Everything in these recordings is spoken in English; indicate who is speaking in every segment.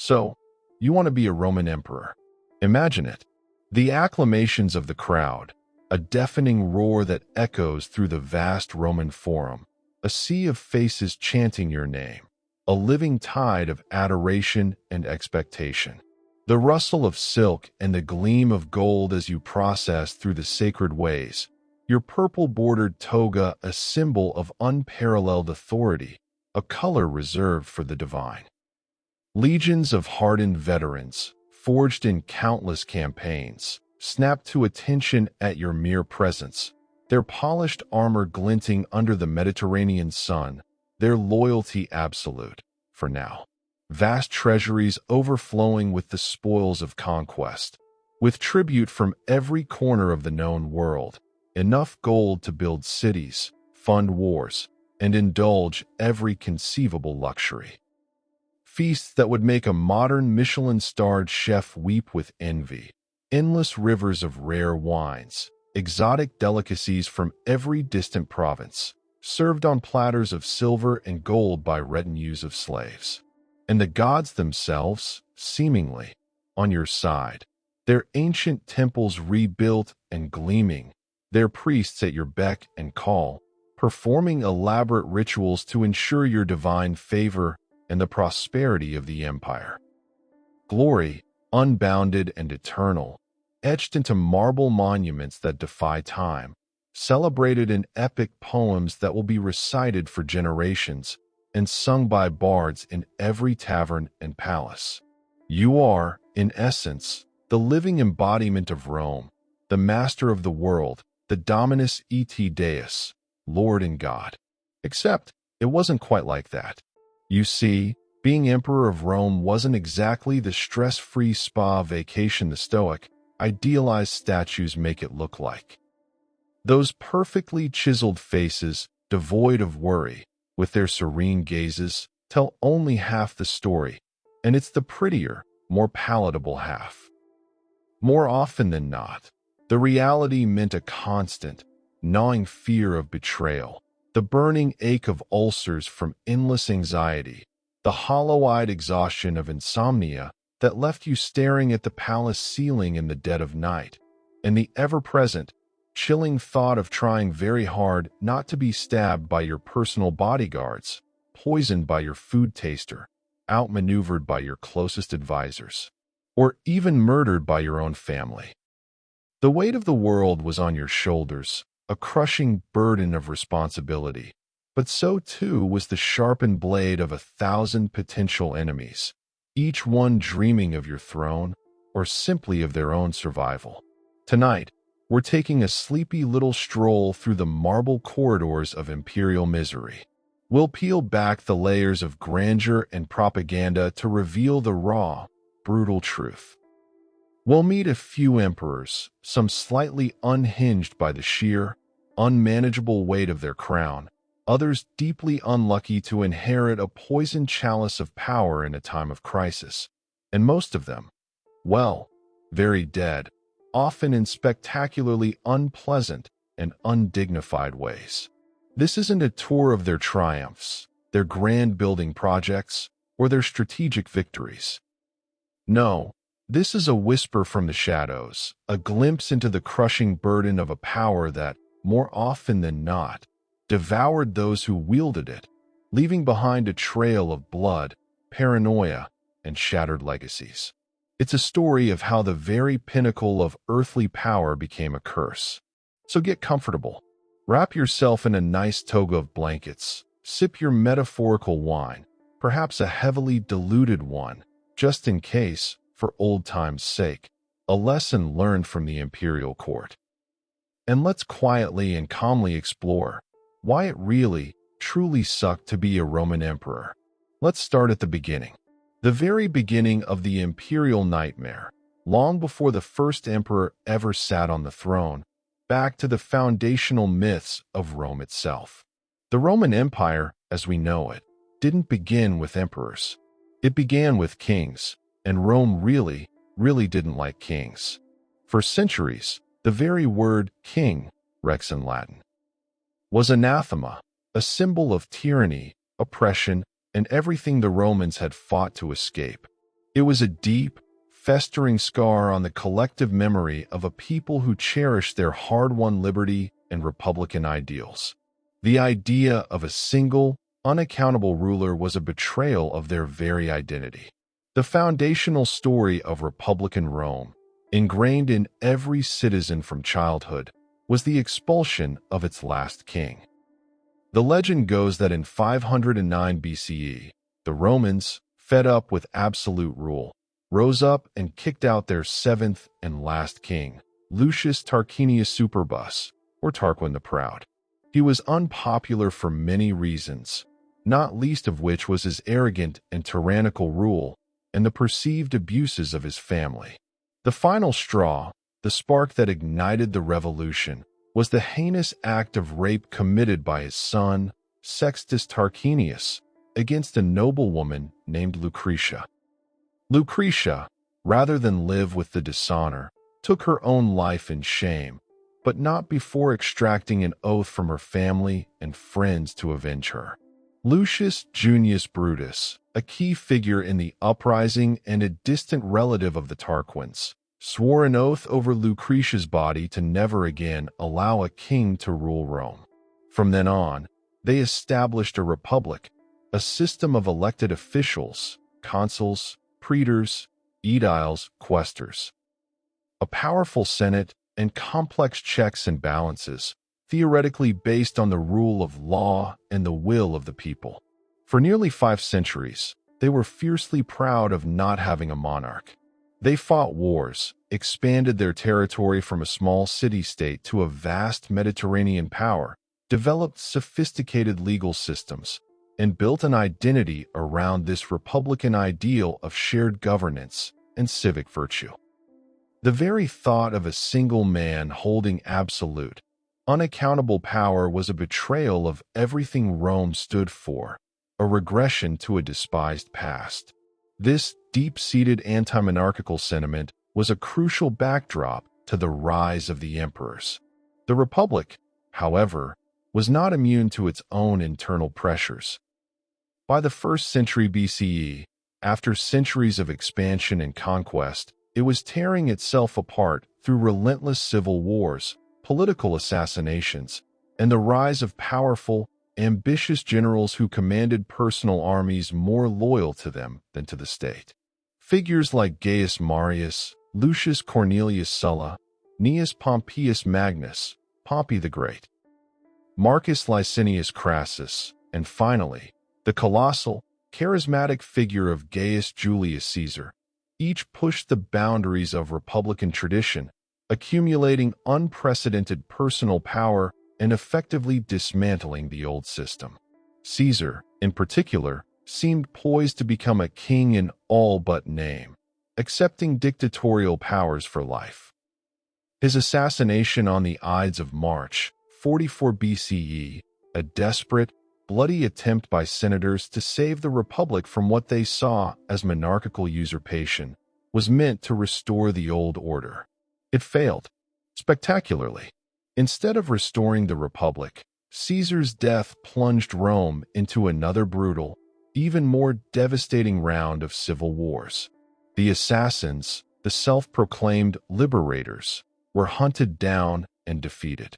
Speaker 1: So, you want to be a Roman emperor. Imagine it. The acclamations of the crowd, a deafening roar that echoes through the vast Roman Forum, a sea of faces chanting your name, a living tide of adoration and expectation. The rustle of silk and the gleam of gold as you process through the sacred ways, your purple-bordered toga a symbol of unparalleled authority, a color reserved for the divine. Legions of hardened veterans, forged in countless campaigns, snap to attention at your mere presence, their polished armor glinting under the Mediterranean sun, their loyalty absolute, for now. Vast treasuries overflowing with the spoils of conquest, with tribute from every corner of the known world, enough gold to build cities, fund wars, and indulge every conceivable luxury. Feasts that would make a modern Michelin-starred chef weep with envy, endless rivers of rare wines, exotic delicacies from every distant province, served on platters of silver and gold by retinues of slaves. And the gods themselves, seemingly, on your side, their ancient temples rebuilt and gleaming, their priests at your beck and call, performing elaborate rituals to ensure your divine favor and the prosperity of the empire. Glory, unbounded and eternal, etched into marble monuments that defy time, celebrated in epic poems that will be recited for generations, and sung by bards in every tavern and palace. You are, in essence, the living embodiment of Rome, the master of the world, the Dominus et Deus, Lord and God. Except, it wasn't quite like that. You see, being emperor of Rome wasn't exactly the stress-free spa vacation the Stoic, idealized statues make it look like. Those perfectly chiseled faces, devoid of worry, with their serene gazes, tell only half the story, and it's the prettier, more palatable half. More often than not, the reality meant a constant, gnawing fear of betrayal, the burning ache of ulcers from endless anxiety, the hollow-eyed exhaustion of insomnia that left you staring at the palace ceiling in the dead of night, and the ever-present, chilling thought of trying very hard not to be stabbed by your personal bodyguards, poisoned by your food taster, outmaneuvered by your closest advisors, or even murdered by your own family. The weight of the world was on your shoulders, a crushing burden of responsibility, but so too was the sharpened blade of 1,000 potential enemies, each one dreaming of your throne or simply of their own survival. Tonight, we're taking a sleepy little stroll through the marble corridors of imperial misery. We'll peel back the layers of grandeur and propaganda to reveal the raw, brutal truth. We'll meet a few emperors, some slightly unhinged by the sheer, unmanageable weight of their crown, others deeply unlucky to inherit a poisoned chalice of power in a time of crisis, and most of them, well, very dead, often in spectacularly unpleasant and undignified ways. This isn't a tour of their triumphs, their grand building projects, or their strategic victories. No, this is a whisper from the shadows, a glimpse into the crushing burden of a power that, more often than not, devoured those who wielded it, leaving behind a trail of blood, paranoia, and shattered legacies. It's a story of how the very pinnacle of earthly power became a curse. So get comfortable. Wrap yourself in a nice toga of blankets. Sip your metaphorical wine, perhaps a heavily diluted one, just in case, for old time's sake, a lesson learned from the imperial court. And let's quietly and calmly explore why it really, truly sucked to be a Roman emperor. Let's start at the beginning. The very beginning of the imperial nightmare, long before the first emperor ever sat on the throne, back to the foundational myths of Rome itself. The Roman Empire, as we know it, didn't begin with emperors. It began with kings, and Rome really didn't like kings. For centuries, the very word king, rex in Latin, was anathema, a symbol of tyranny, oppression, and everything the Romans had fought to escape. It was a deep, festering scar on the collective memory of a people who cherished their hard-won liberty and republican ideals. The idea of a single, unaccountable ruler was a betrayal of their very identity. The foundational story of Republican Rome, ingrained in every citizen from childhood, was the expulsion of its last king. The legend goes that in 509 BCE, the Romans, fed up with absolute rule, rose up and kicked out their seventh and last king, Lucius Tarquinius Superbus, or Tarquin the Proud. He was unpopular for many reasons, not least of which was his arrogant and tyrannical rule and the perceived abuses of his family. The final straw, the spark that ignited the revolution, was the heinous act of rape committed by his son, Sextus Tarquinius, against a noblewoman named Lucretia. Lucretia, rather than live with the dishonor, took her own life in shame, but not before extracting an oath from her family and friends to avenge her. Lucius Junius Brutus, a key figure in the uprising and a distant relative of the Tarquins, swore an oath over Lucretia's body to never again allow a king to rule Rome. From then on, they established a republic, a system of elected officials, consuls, praetors, aediles, quaestors. A powerful senate and complex checks and balances, theoretically based on the rule of law and the will of the people. For nearly 5 centuries, they were fiercely proud of not having a monarch. They fought wars, expanded their territory from a small city-state to a vast Mediterranean power, developed sophisticated legal systems, and built an identity around this republican ideal of shared governance and civic virtue. The very thought of a single man holding absolute, unaccountable power was a betrayal of everything Rome stood for, a regression to a despised past. This deep-seated anti-monarchical sentiment was a crucial backdrop to the rise of the emperors. The Republic, however, was not immune to its own internal pressures. By the 1st century BCE, after centuries of expansion and conquest, it was tearing itself apart through relentless civil wars, political assassinations, and the rise of powerful, ambitious generals who commanded personal armies more loyal to them than to the state. Figures like Gaius Marius, Lucius Cornelius Sulla, Gnaeus Pompeius Magnus, Pompey the Great, Marcus Licinius Crassus, and finally, the colossal, charismatic figure of Gaius Julius Caesar, each pushed the boundaries of republican tradition, accumulating unprecedented personal power and effectively dismantling the old system. Caesar, in particular, seemed poised to become a king in all but name, accepting dictatorial powers for life. His assassination on the Ides of March, 44 BCE, a desperate, bloody attempt by senators to save the republic from what they saw as monarchical usurpation, was meant to restore the old order. It failed, spectacularly. Instead of restoring the republic, Caesar's death plunged Rome into another brutal, even more devastating round of civil wars. The assassins, the self-proclaimed liberators, were hunted down and defeated.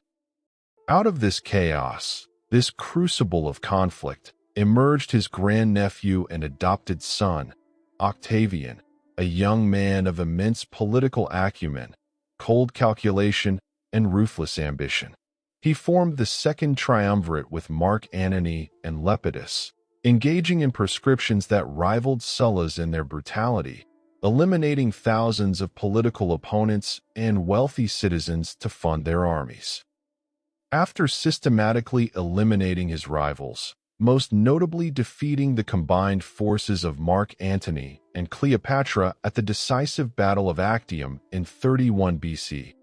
Speaker 1: Out of this chaos, this crucible of conflict, emerged his grandnephew and adopted son, Octavian, a young man of immense political acumen, cold calculation, and ruthless ambition. He formed the second triumvirate with Mark Antony and Lepidus, engaging in proscriptions that rivaled Sulla's in their brutality, eliminating thousands of political opponents and wealthy citizens to fund their armies. After systematically eliminating his rivals, most notably defeating the combined forces of Mark Antony and Cleopatra at the decisive Battle of Actium in 31 BC,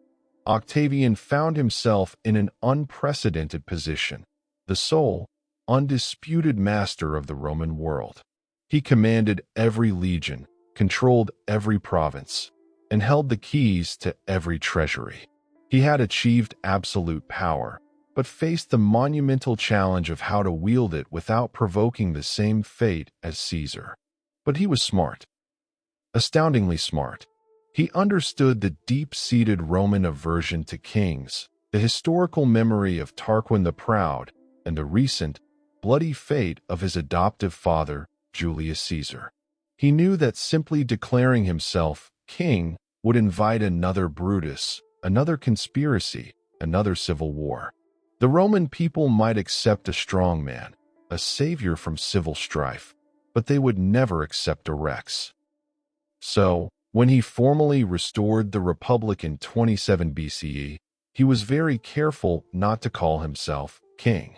Speaker 1: Octavian found himself in an unprecedented position, the sole, undisputed master of the Roman world. He commanded every legion, controlled every province, and held the keys to every treasury. He had achieved absolute power, but faced the monumental challenge of how to wield it without provoking the same fate as Caesar. But he was smart. astoundingly smart. He understood the deep-seated Roman aversion to kings, the historical memory of Tarquin the Proud, and the recent, bloody fate of his adoptive father, Julius Caesar. He knew that simply declaring himself king would invite another Brutus, another conspiracy, another civil war. The Roman people might accept a strong man, a savior from civil strife, but they would never accept a Rex. So, when he formally restored the Republic in 27 BCE, he was very careful not to call himself king.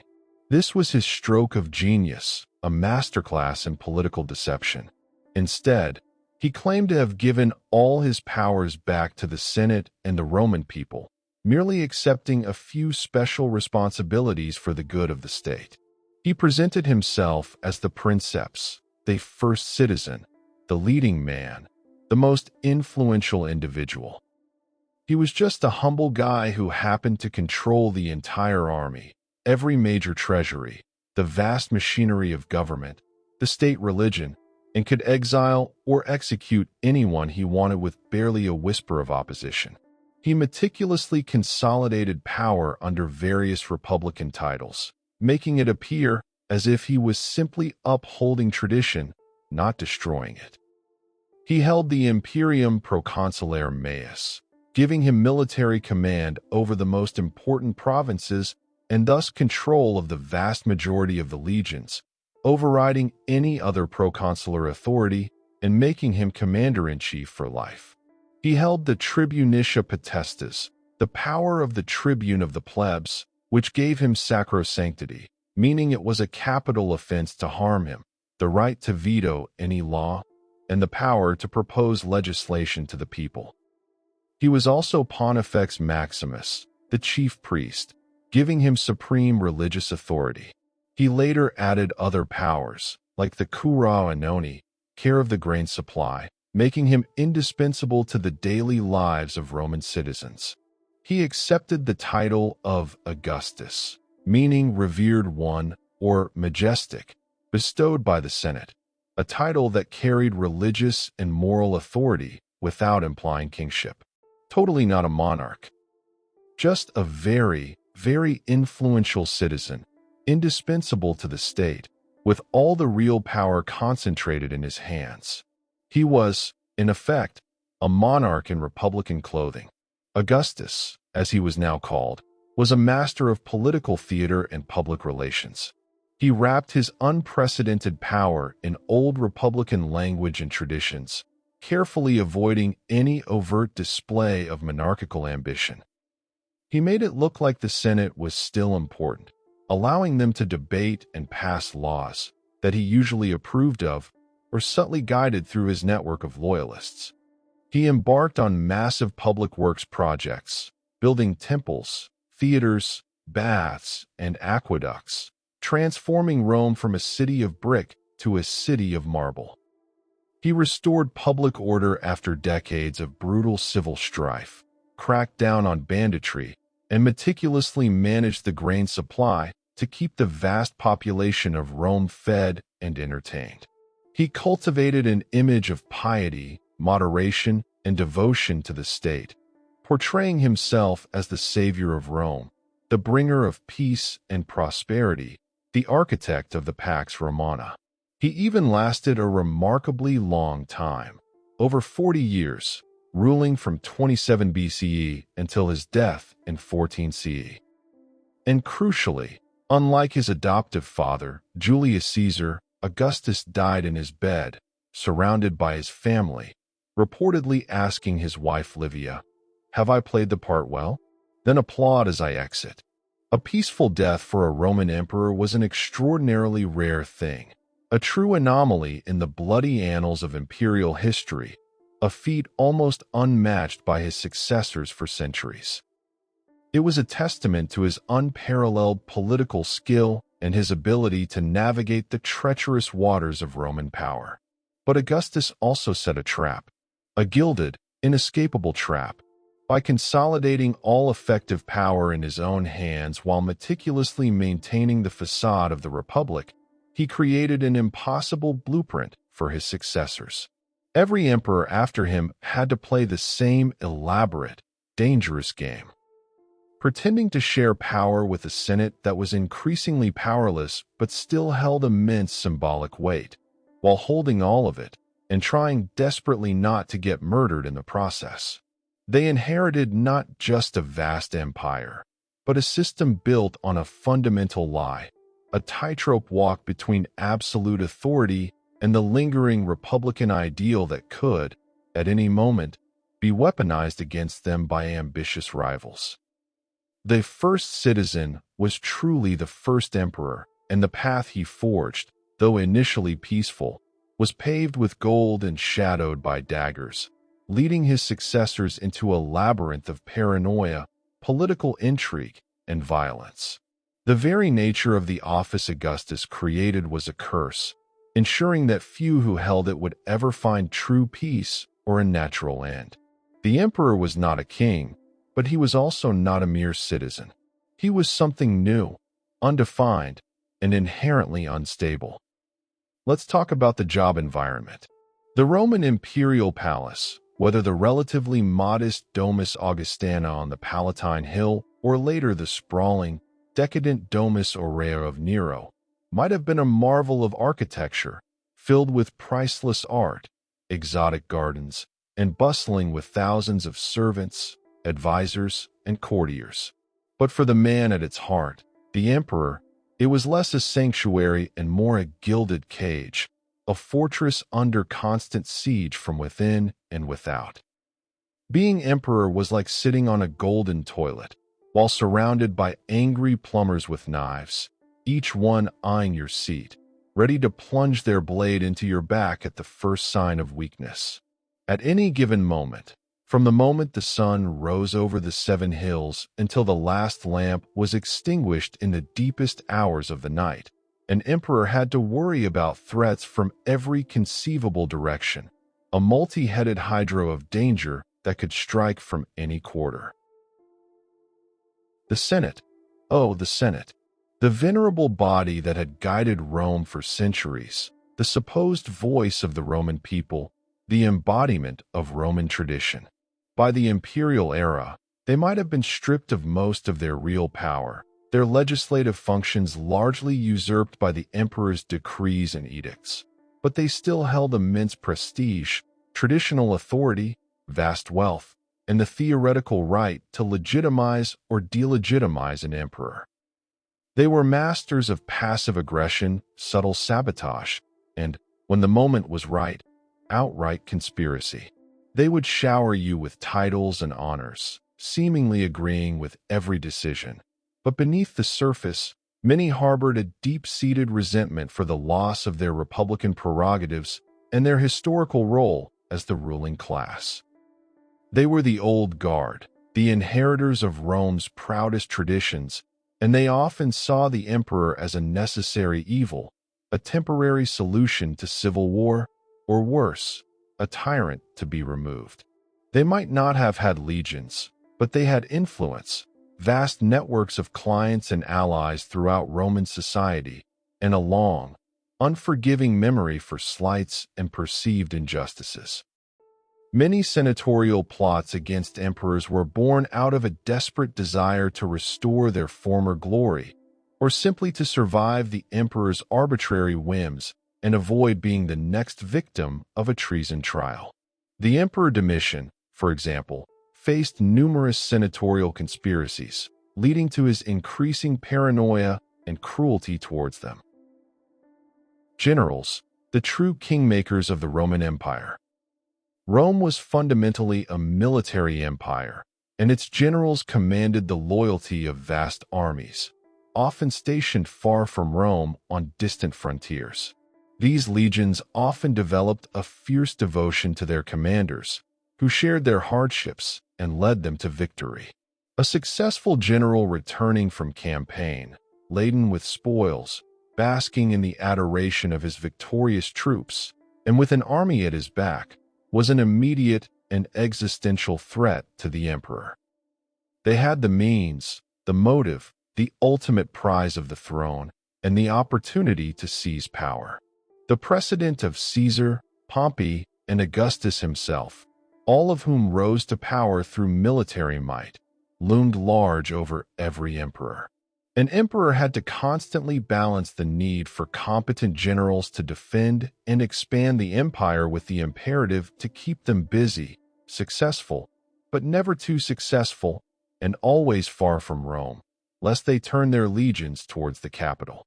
Speaker 1: This was his stroke of genius, a masterclass in political deception. Instead, he claimed to have given all his powers back to the Senate and the Roman people, merely accepting a few special responsibilities for the good of the state. He presented himself as the princeps, the first citizen, the leading man, the most influential individual. He was just a humble guy who happened to control the entire army, every major treasury, the vast machinery of government, the state religion, and could exile or execute anyone he wanted with barely a whisper of opposition. He meticulously consolidated power under various republican titles, making it appear as if he was simply upholding tradition, not destroying it. He held the imperium proconsulare meius, giving him military command over the most important provinces and thus control of the vast majority of the legions, overriding any other proconsular authority and making him commander-in-chief for life. He held the tribunicia potestas, the power of the tribune of the plebs, which gave him sacrosanctity, meaning it was a capital offense to harm him, the right to veto any law, and the power to propose legislation to the people. He was also Pontifex Maximus, the chief priest, giving him supreme religious authority. He later added other powers, like the cura annoni, care of the grain supply, making him indispensable to the daily lives of Roman citizens. He accepted the title of Augustus, meaning revered one or majestic, bestowed by the Senate, a title that carried religious and moral authority without implying kingship. Totally not a monarch. Just a very, very influential citizen, indispensable to the state, with all the real power concentrated in his hands. He was, in effect, a monarch in republican clothing. Augustus, as he was now called, was a master of political theater and public relations. He wrapped his unprecedented power in old republican language and traditions, carefully avoiding any overt display of monarchical ambition. He made it look like the Senate was still important, allowing them to debate and pass laws that he usually approved of or subtly guided through his network of loyalists. He embarked on massive public works projects, building temples, theaters, baths, and aqueducts, transforming Rome from a city of brick to a city of marble. He restored public order after decades of brutal civil strife, cracked down on banditry, and meticulously managed the grain supply to keep the vast population of Rome fed and entertained. He cultivated an image of piety, moderation, and devotion to the state, portraying himself as the savior of Rome, the bringer of peace and prosperity, the architect of the Pax Romana. He even lasted a remarkably long time, over 40 years, ruling from 27 BCE until his death in 14 CE. And crucially, unlike his adoptive father, Julius Caesar, Augustus died in his bed, surrounded by his family, reportedly asking his wife Livia, "Have I played the part well? Then applaud as I exit." A peaceful death for a Roman emperor was an extraordinarily rare thing, a true anomaly in the bloody annals of imperial history, a feat almost unmatched by his successors for centuries. It was a testament to his unparalleled political skill and his ability to navigate the treacherous waters of Roman power. But Augustus also set a trap, a gilded, inescapable trap, by consolidating all effective power in his own hands while meticulously maintaining the facade of the Republic. He created an impossible blueprint for his successors. Every emperor after him had to play the same elaborate, dangerous game, pretending to share power with a Senate that was increasingly powerless but still held immense symbolic weight, while holding all of it and trying desperately not to get murdered in the process. They inherited not just a vast empire, but a system built on a fundamental lie, a tightrope walk between absolute authority and the lingering republican ideal that could, at any moment, be weaponized against them by ambitious rivals. The first citizen was truly the first emperor, and the path he forged, though initially peaceful, was paved with gold and shadowed by daggers, leading his successors into a labyrinth of paranoia, political intrigue, and violence. The very nature of the office Augustus created was a curse, ensuring that few who held it would ever find true peace or a natural end. The emperor was not a king, but he was also not a mere citizen. He was something new, undefined, and inherently unstable. Let's talk about the job environment. The Roman imperial palace, whether the relatively modest Domus Augustana on the Palatine Hill or later the sprawling, decadent Domus Aurea of Nero, might have been a marvel of architecture, filled with priceless art, exotic gardens, and bustling with thousands of servants, advisors, and courtiers. But for the man at its heart, the emperor, it was less a sanctuary and more a gilded cage, a fortress under constant siege from within and without. Being emperor was like sitting on a golden toilet, while surrounded by angry plumbers with knives, each one eyeing your seat, ready to plunge their blade into your back at the first sign of weakness. At any given moment, from the moment the sun rose over the 7 hills until the last lamp was extinguished in the deepest hours of the night, an emperor had to worry about threats from every conceivable direction, a multi-headed hydra of danger that could strike from any quarter. The Senate. Oh, the Senate. The venerable body that had guided Rome for centuries, the supposed voice of the Roman people, the embodiment of Roman tradition. By the imperial era, they might have been stripped of most of their real power, their legislative functions largely usurped by the emperor's decrees and edicts. But they still held immense prestige, traditional authority, vast wealth, and the theoretical right to legitimize or delegitimize an emperor. They were masters of passive aggression, subtle sabotage, and, when the moment was right, outright conspiracy. They would shower you with titles and honors, seemingly agreeing with every decision. But beneath the surface, many harbored a deep-seated resentment for the loss of their republican prerogatives and their historical role as the ruling class. They were the old guard, the inheritors of Rome's proudest traditions, and they often saw the emperor as a necessary evil, a temporary solution to civil war, or worse, a tyrant to be removed. They might not have had legions, but they had influence, vast networks of clients and allies throughout Roman society, and a long, unforgiving memory for slights and perceived injustices. Many senatorial plots against emperors were born out of a desperate desire to restore their former glory, or simply to survive the emperor's arbitrary whims and avoid being the next victim of a treason trial. The Emperor Domitian, for example, faced numerous senatorial conspiracies, leading to his increasing paranoia and cruelty towards them. Generals, the true kingmakers of the Roman Empire. Rome was fundamentally a military empire, and its generals commanded the loyalty of vast armies, often stationed far from Rome on distant frontiers. These legions often developed a fierce devotion to their commanders, who shared their hardships and led them to victory. A successful general returning from campaign, laden with spoils, basking in the adoration of his victorious troops, and with an army at his back, was an immediate and existential threat to the emperor. They had the means, the motive, the ultimate prize of the throne, and the opportunity to seize power. The precedent of Caesar, Pompey, and Augustus himself, all of whom rose to power through military might, loomed large over every emperor. An emperor had to constantly balance the need for competent generals to defend and expand the empire with the imperative to keep them busy, successful, but never too successful, and always far from Rome, lest they turn their legions towards the capital.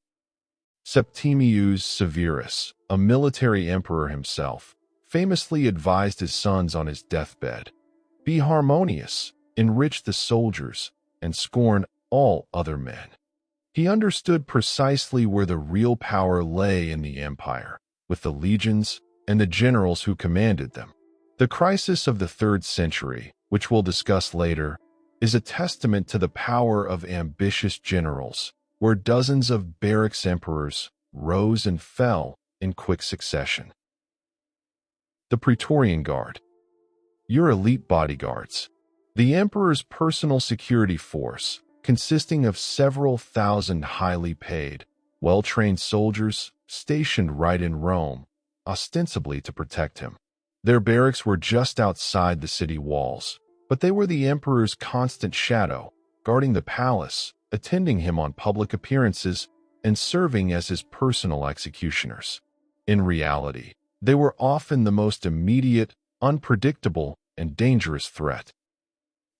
Speaker 1: Septimius Severus, a military emperor himself, famously advised his sons on his deathbed, "Be harmonious, enrich the soldiers, and scorn all other men." He understood precisely where the real power lay in the empire, with the legions and the generals who commanded them. The crisis of the 3rd century, which we'll discuss later, is a testament to the power of ambitious generals, where dozens of barracks emperors rose and fell in quick succession. The Praetorian Guard. Your elite bodyguards. The emperor's personal security force, consisting of several thousand highly paid, well-trained soldiers stationed right in Rome, ostensibly to protect him. Their barracks were just outside the city walls, but they were the emperor's constant shadow, guarding the palace, attending him on public appearances, and serving as his personal executioners. In reality, they were often the most immediate, unpredictable, and dangerous threat.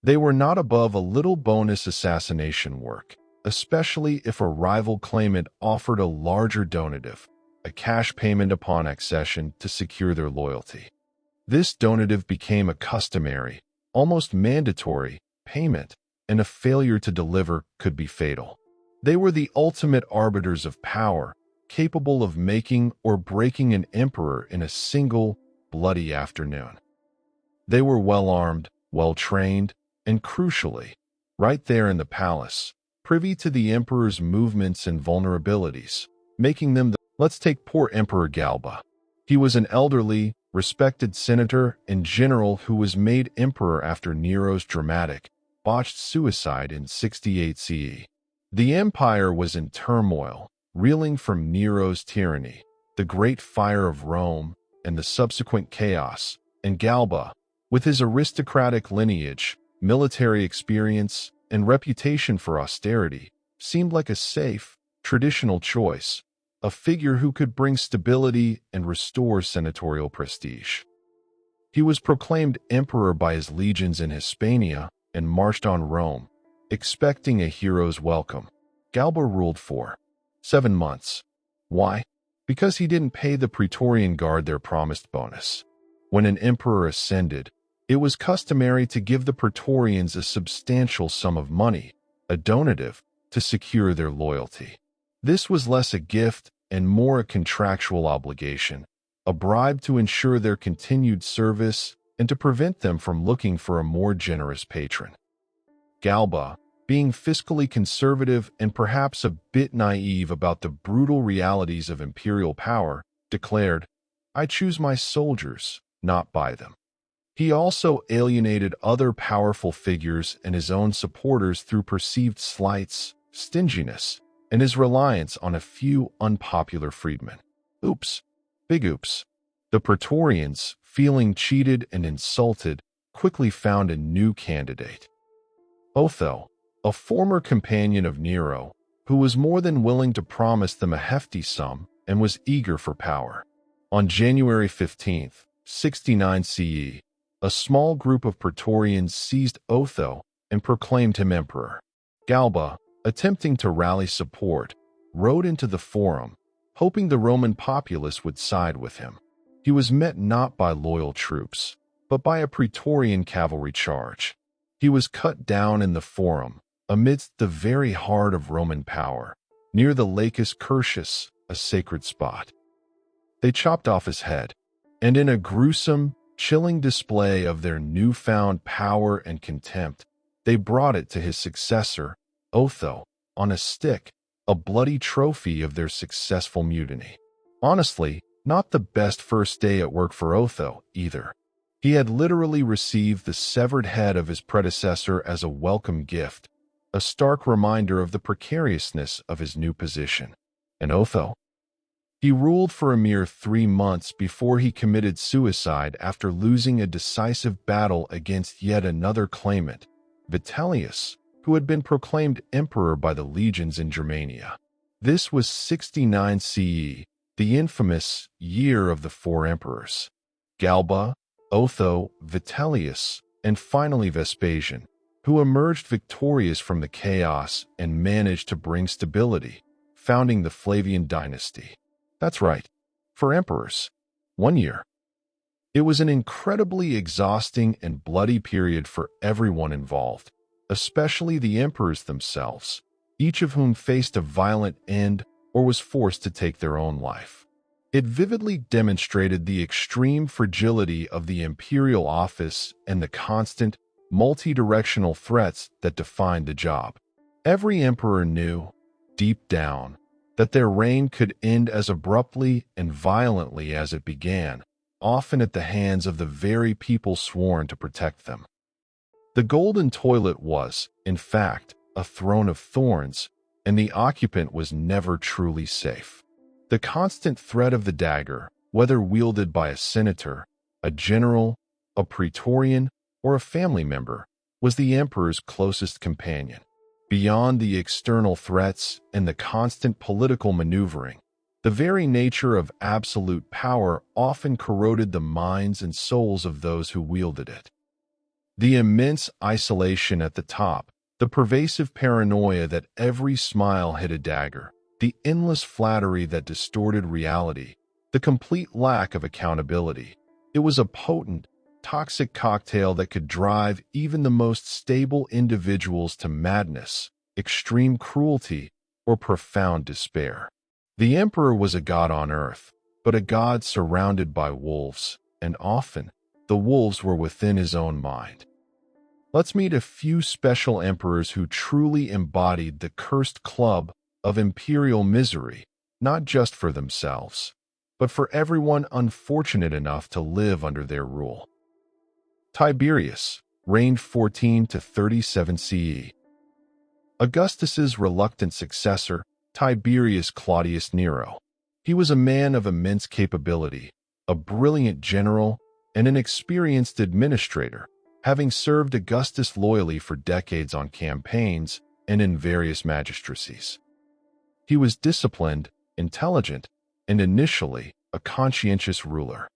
Speaker 1: They were not above a little bonus assassination work, especially if a rival claimant offered a larger donative, a cash payment upon accession to secure their loyalty. This donative became a customary, almost mandatory, payment, and a failure to deliver could be fatal. They were the ultimate arbiters of power, capable of making or breaking an emperor in a single, bloody afternoon. They were well-armed, well-trained, and crucially, right there in the palace, privy to the emperor's movements and vulnerabilities, making them Let's take poor Emperor Galba. He was an elderly, respected senator and general who was made emperor after Nero's dramatic, botched suicide in 68 CE. The empire was in turmoil, reeling from Nero's tyranny, the Great Fire of Rome, and the subsequent chaos, and Galba, with his aristocratic lineage, military experience, and reputation for austerity, seemed like a safe, traditional choice, a figure who could bring stability and restore senatorial prestige. He was proclaimed emperor by his legions in Hispania and marched on Rome, expecting a hero's welcome. Galba ruled for 7 months. Why? Because he didn't pay the Praetorian Guard their promised bonus. When an emperor ascended, it was customary to give the Praetorians a substantial sum of money, a donative, to secure their loyalty. This was less a gift and more a contractual obligation, a bribe to ensure their continued service and to prevent them from looking for a more generous patron. Galba, being fiscally conservative and perhaps a bit naive about the brutal realities of imperial power, declared, "I choose my soldiers, not buy them." He also alienated other powerful figures and his own supporters through perceived slights, stinginess, and his reliance on a few unpopular freedmen. Oops. Big oops. The Praetorians, feeling cheated and insulted, quickly found a new candidate. Otho, a former companion of Nero, who was more than willing to promise them a hefty sum and was eager for power. On January 15, 69 CE, a small group of Praetorians seized Otho and proclaimed him emperor. Galba, attempting to rally support, rode into the forum, hoping the Roman populace would side with him. He was met not by loyal troops, but by a Praetorian cavalry charge. He was cut down in the forum, amidst the very heart of Roman power, near the Lacus Curtius, a sacred spot. They chopped off his head, and in a gruesome, chilling display of their newfound power and contempt, they brought it to his successor, Otho, on a stick, a bloody trophy of their successful mutiny. Honestly, not the best first day at work for Otho, either. He had literally received the severed head of his predecessor as a welcome gift, a stark reminder of the precariousness of his new position. And Otho? He ruled for a mere 3 months before he committed suicide after losing a decisive battle against yet another claimant, Vitellius, who had been proclaimed emperor by the legions in Germania. This was 69 CE, the infamous year of the 4 emperors: Galba, Otho, Vitellius, and finally Vespasian, who emerged victorious from the chaos and managed to bring stability, founding the Flavian dynasty. That's right, for emperors, 1 year. It was an incredibly exhausting and bloody period for everyone involved, especially the emperors themselves, each of whom faced a violent end or was forced to take their own life. It vividly demonstrated the extreme fragility of the imperial office and the constant, multi-directional threats that defined the job. Every emperor knew, deep down, that their reign could end as abruptly and violently as it began, often at the hands of the very people sworn to protect them. The golden toilet was, in fact, a throne of thorns, and the occupant was never truly safe. The constant threat of the dagger, whether wielded by a senator, a general, a praetorian, or a family member, was the emperor's closest companion. Beyond the external threats and the constant political maneuvering, the very nature of absolute power often corroded the minds and souls of those who wielded it. The immense isolation at the top, the pervasive paranoia that every smile hid a dagger, the endless flattery that distorted reality, the complete lack of accountability. It was a potent, toxic cocktail that could drive even the most stable individuals to madness, extreme cruelty, or profound despair. The emperor was a god on earth, but a god surrounded by wolves, and often, the wolves were within his own mind. Let's meet a few special emperors who truly embodied the cursed club of imperial misery, not just for themselves, but for everyone unfortunate enough to live under their rule. Tiberius reigned 14 to 37 CE. Augustus's reluctant successor, Tiberius Claudius Nero. He was a man of immense capability, a brilliant general, and an experienced administrator, having served Augustus loyally for decades on campaigns and in various magistracies. He was disciplined, intelligent, and initially a conscientious ruler.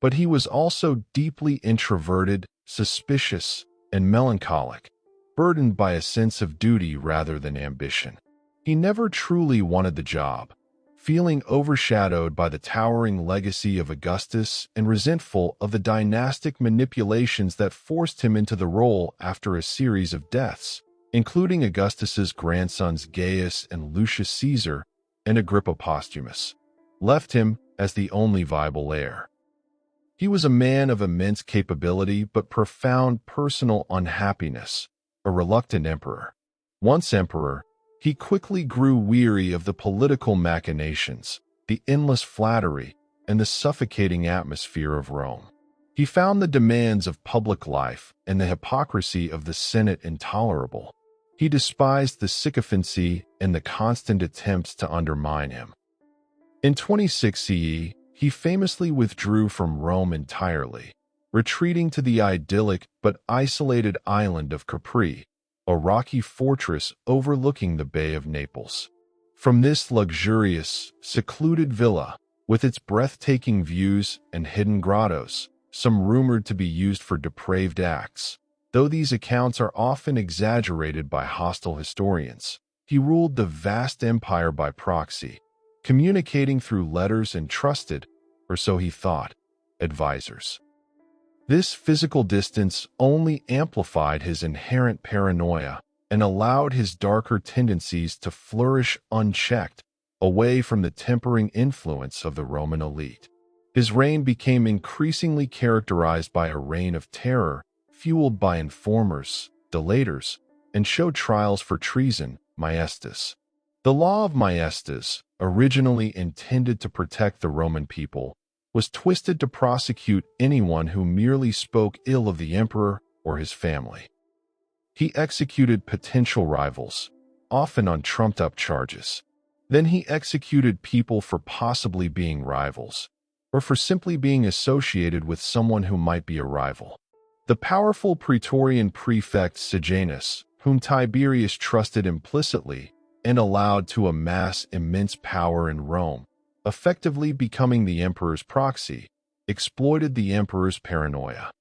Speaker 1: But he was also deeply introverted, suspicious, and melancholic, burdened by a sense of duty rather than ambition. He never truly wanted the job, feeling overshadowed by the towering legacy of Augustus and resentful of the dynastic manipulations that forced him into the role after a series of deaths, including Augustus's grandsons Gaius and Lucius Caesar, and Agrippa Posthumus, left him as the only viable heir. He was a man of immense capability but profound personal unhappiness, a reluctant emperor. Once emperor, he quickly grew weary of the political machinations, the endless flattery, and the suffocating atmosphere of Rome. He found the demands of public life and the hypocrisy of the Senate intolerable. He despised the sycophancy and the constant attempts to undermine him. In 26 CE, he famously withdrew from Rome entirely, retreating to the idyllic but isolated island of Capri, a rocky fortress overlooking the Bay of Naples. From this luxurious, secluded villa, with its breathtaking views and hidden grottos, some rumored to be used for depraved acts, though these accounts are often exaggerated by hostile historians, he ruled the vast empire by proxy, communicating through letters and trusted, or so he thought, advisors. This physical distance only amplified his inherent paranoia and allowed his darker tendencies to flourish unchecked, away from the tempering influence of the Roman elite. His reign became increasingly characterized by a reign of terror, fueled by informers, delators, and show trials for treason, maestas. The law of maestas, originally intended to protect the Roman people, was twisted to prosecute anyone who merely spoke ill of the emperor or his family. He executed potential rivals, often on trumped-up charges, Then he executed people for possibly being rivals, or for simply being associated with someone who might be a rival. The powerful Praetorian prefect Sejanus, whom Tiberius trusted implicitly and allowed to amass immense power in Rome, effectively becoming the emperor's proxy, exploited the emperor's paranoia.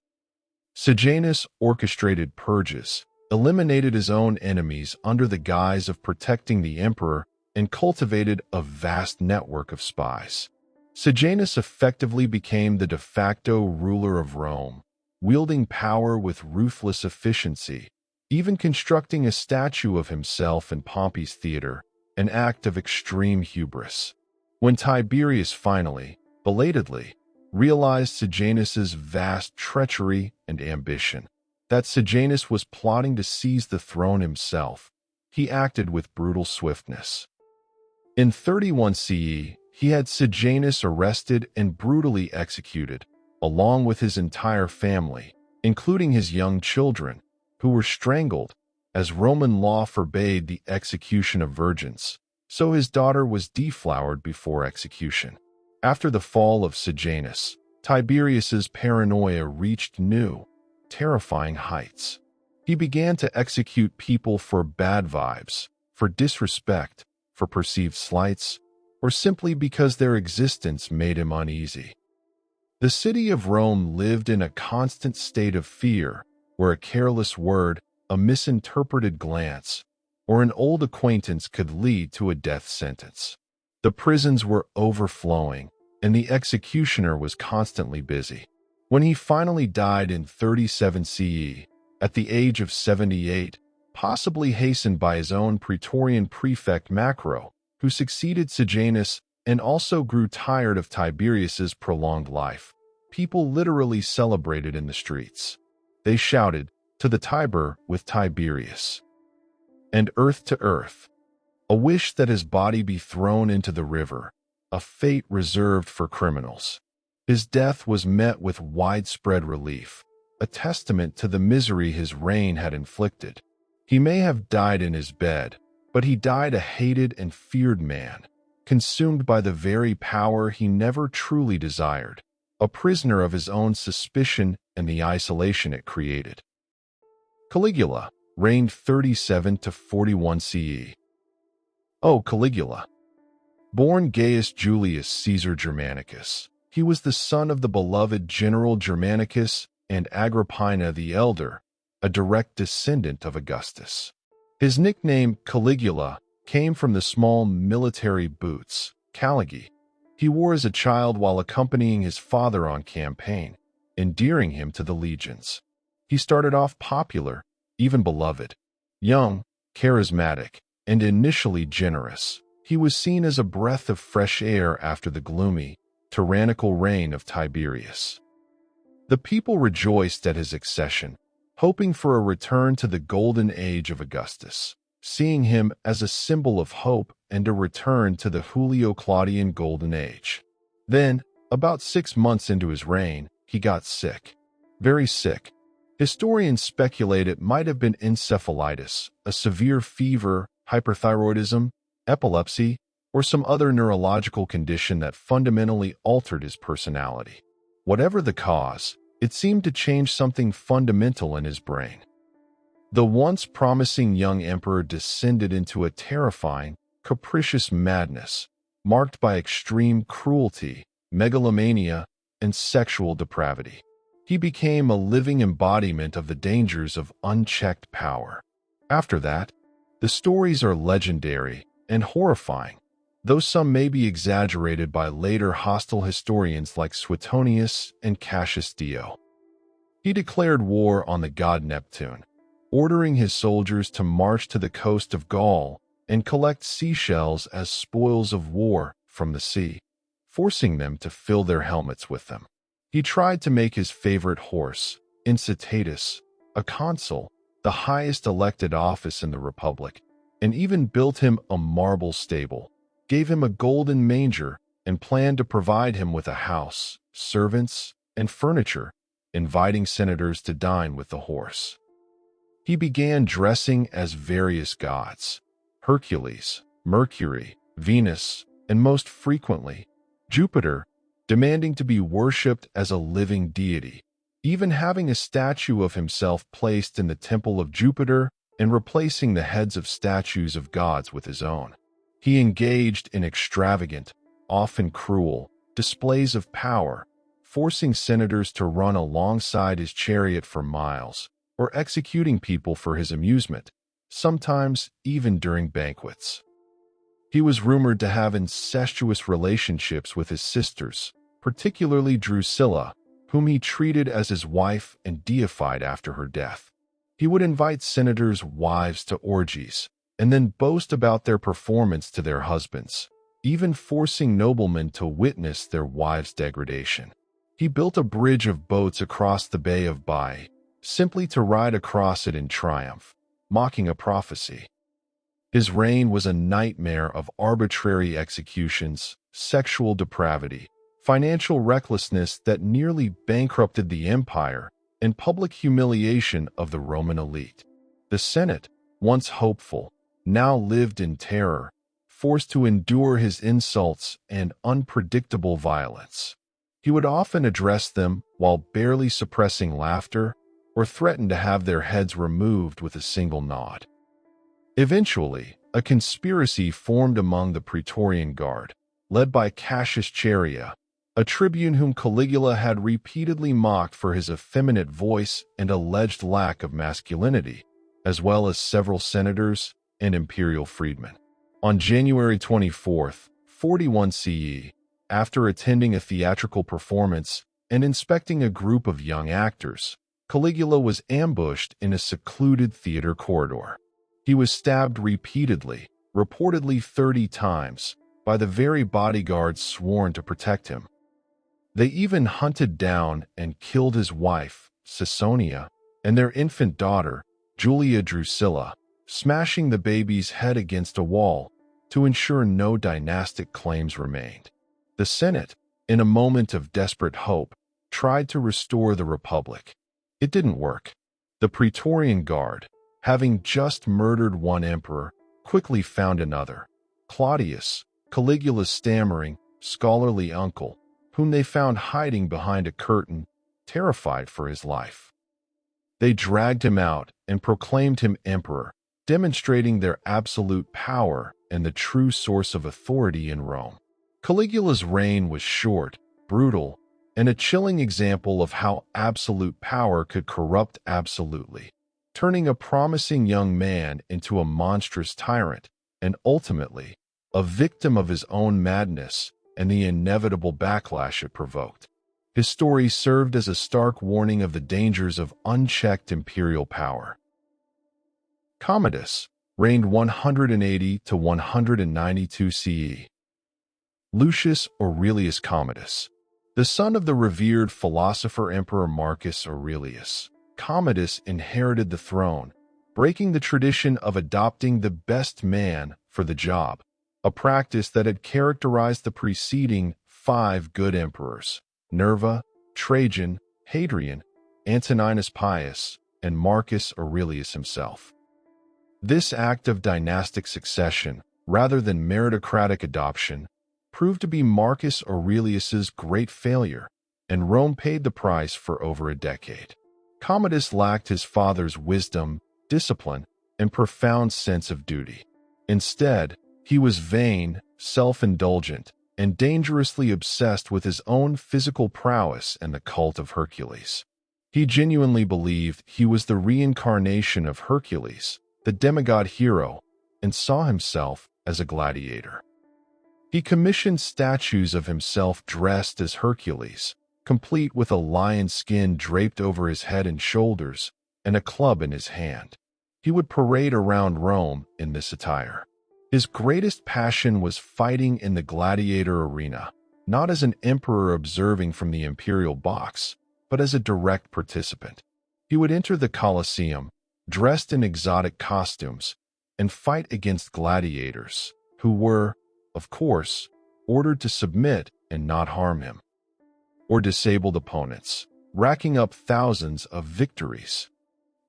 Speaker 1: Sejanus orchestrated purges, eliminated his own enemies under the guise of protecting the emperor, and cultivated a vast network of spies. Sejanus effectively became the de facto ruler of Rome, wielding power with ruthless efficiency, even constructing a statue of himself in Pompey's theater, an act of extreme hubris. When Tiberius finally, belatedly, realized Sejanus's vast treachery and ambition, that Sejanus was plotting to seize the throne himself, he acted with brutal swiftness. In 31 CE, he had Sejanus arrested and brutally executed, along with his entire family, including his young children, who were strangled, as Roman law forbade the execution of virgins, so his daughter was deflowered before execution. After the fall of Sejanus, Tiberius's paranoia reached new, terrifying heights. He began to execute people for bad vibes, for disrespect, for perceived slights, or simply because their existence made him uneasy. The city of Rome lived in a constant state of fear, where a careless word, a misinterpreted glance, or an old acquaintance could lead to a death sentence. The prisons were overflowing, and the executioner was constantly busy. When he finally died in 37 CE, at the age of 78, possibly hastened by his own Praetorian prefect Macro, who succeeded Sejanus and also grew tired of Tiberius's prolonged life, people literally celebrated in the streets. They shouted, "To the Tiber with Tiberius," and "Earth to earth," a wish that his body be thrown into the river, a fate reserved for criminals. His death was met with widespread relief, a testament to the misery his reign had inflicted. He may have died in his bed, but he died a hated and feared man, consumed by the very power he never truly desired, a prisoner of his own suspicion and the isolation it created. Caligula reigned 37 to 41 CE. Caligula. Born Gaius Julius Caesar Germanicus, he was the son of the beloved General Germanicus and Agrippina the Elder, a direct descendant of Augustus. His nickname Caligula came from the small military boots, caligi, he wore as a child while accompanying his father on campaign, endearing him to the legions. He started off popular, even beloved. Young, charismatic, and initially generous, he was seen as a breath of fresh air after the gloomy, tyrannical reign of Tiberius. The people rejoiced at his accession, hoping for a return to the golden age of Augustus, seeing him as a symbol of hope and a return to the Julio-Claudian golden age. Then, about 6 months into his reign, he got sick. Very sick. Historians speculate it might have been encephalitis, a severe fever, hyperthyroidism, epilepsy, or some other neurological condition that fundamentally altered his personality. Whatever the cause, it seemed to change something fundamental in his brain. The once promising young emperor descended into a terrifying, capricious madness, marked by extreme cruelty, megalomania, and sexual depravity. He became a living embodiment of the dangers of unchecked power. After that, the stories are legendary and horrifying, though some may be exaggerated by later hostile historians like Suetonius and Cassius Dio. He declared war on the god Neptune, ordering his soldiers to march to the coast of Gaul and collect seashells as spoils of war from the sea, forcing them to fill their helmets with them. He tried to make his favorite horse, Incitatus, a consul, the highest elected office in the Republic, and even built him a marble stable, gave him a golden manger, and planned to provide him with a house, servants, and furniture, inviting senators to dine with the horse. He began dressing as various gods: Hercules, Mercury, Venus, and most frequently, Jupiter, demanding to be worshipped as a living deity, even having a statue of himself placed in the temple of Jupiter and replacing the heads of statues of gods with his own. He engaged in extravagant, often cruel, displays of power, forcing senators to run alongside his chariot for miles, or executing people for his amusement, sometimes even during banquets. He was rumored to have incestuous relationships with his sisters, particularly Drusilla, whom he treated as his wife and deified after her death. He would invite senators' wives to orgies, and then boast about their performance to their husbands, even forcing noblemen to witness their wives' degradation. He built a bridge of boats across the Bay of Bai, simply to ride across it in triumph, mocking a prophecy. His reign was a nightmare of arbitrary executions, sexual depravity, financial recklessness that nearly bankrupted the empire, and public humiliation of the Roman elite. The Senate, once hopeful, now lived in terror, forced to endure his insults and unpredictable violence. He would often address them while barely suppressing laughter, or threaten to have their heads removed with a single nod. Eventually, a conspiracy formed among the Praetorian Guard, led by Cassius Chaerea, a tribune whom Caligula had repeatedly mocked for his effeminate voice and alleged lack of masculinity, as well as several senators and imperial freedmen. On January 24, 41 CE, after attending a theatrical performance and inspecting a group of young actors, Caligula was ambushed in a secluded theater corridor. He was stabbed repeatedly, reportedly 30 times, by the very bodyguards sworn to protect him. They even hunted down and killed his wife, Caesonia, and their infant daughter, Julia Drusilla, smashing the baby's head against a wall to ensure no dynastic claims remained. The Senate, in a moment of desperate hope, tried to restore the Republic. It didn't work. The Praetorian Guard, having just murdered one emperor, quickly found another, Claudius, Caligula's stammering, scholarly uncle, whom they found hiding behind a curtain, terrified for his life. They dragged him out and proclaimed him emperor, demonstrating their absolute power and the true source of authority in Rome. Caligula's reign was short, brutal, and a chilling example of how absolute power could corrupt absolutely, turning a promising young man into a monstrous tyrant, and ultimately, a victim of his own madness and the inevitable backlash it provoked. His story served as a stark warning of the dangers of unchecked imperial power. Commodus reigned 180 to 192 CE. Lucius Aurelius Commodus, the son of the revered philosopher-emperor Marcus Aurelius, Commodus inherited the throne, breaking the tradition of adopting the best man for the job, a practice that had characterized the preceding 5 good emperors: Nerva, Trajan, Hadrian, Antoninus Pius, and Marcus Aurelius himself. This act of dynastic succession, rather than meritocratic adoption, proved to be Marcus Aurelius's great failure, and Rome paid the price for over a decade. Commodus lacked his father's wisdom, discipline, and profound sense of duty. Instead, he was vain, self-indulgent, and dangerously obsessed with his own physical prowess and the cult of Hercules. He genuinely believed he was the reincarnation of Hercules, the demigod hero, and saw himself as a gladiator. He commissioned statues of himself dressed as Hercules, complete with a lion's skin draped over his head and shoulders, and a club in his hand. He would parade around Rome in this attire. His greatest passion was fighting in the gladiator arena, not as an emperor observing from the imperial box, but as a direct participant. He would enter the Colosseum, dressed in exotic costumes, and fight against gladiators, who were, of course, ordered to submit and not harm him, or disabled opponents, racking up thousands of victories.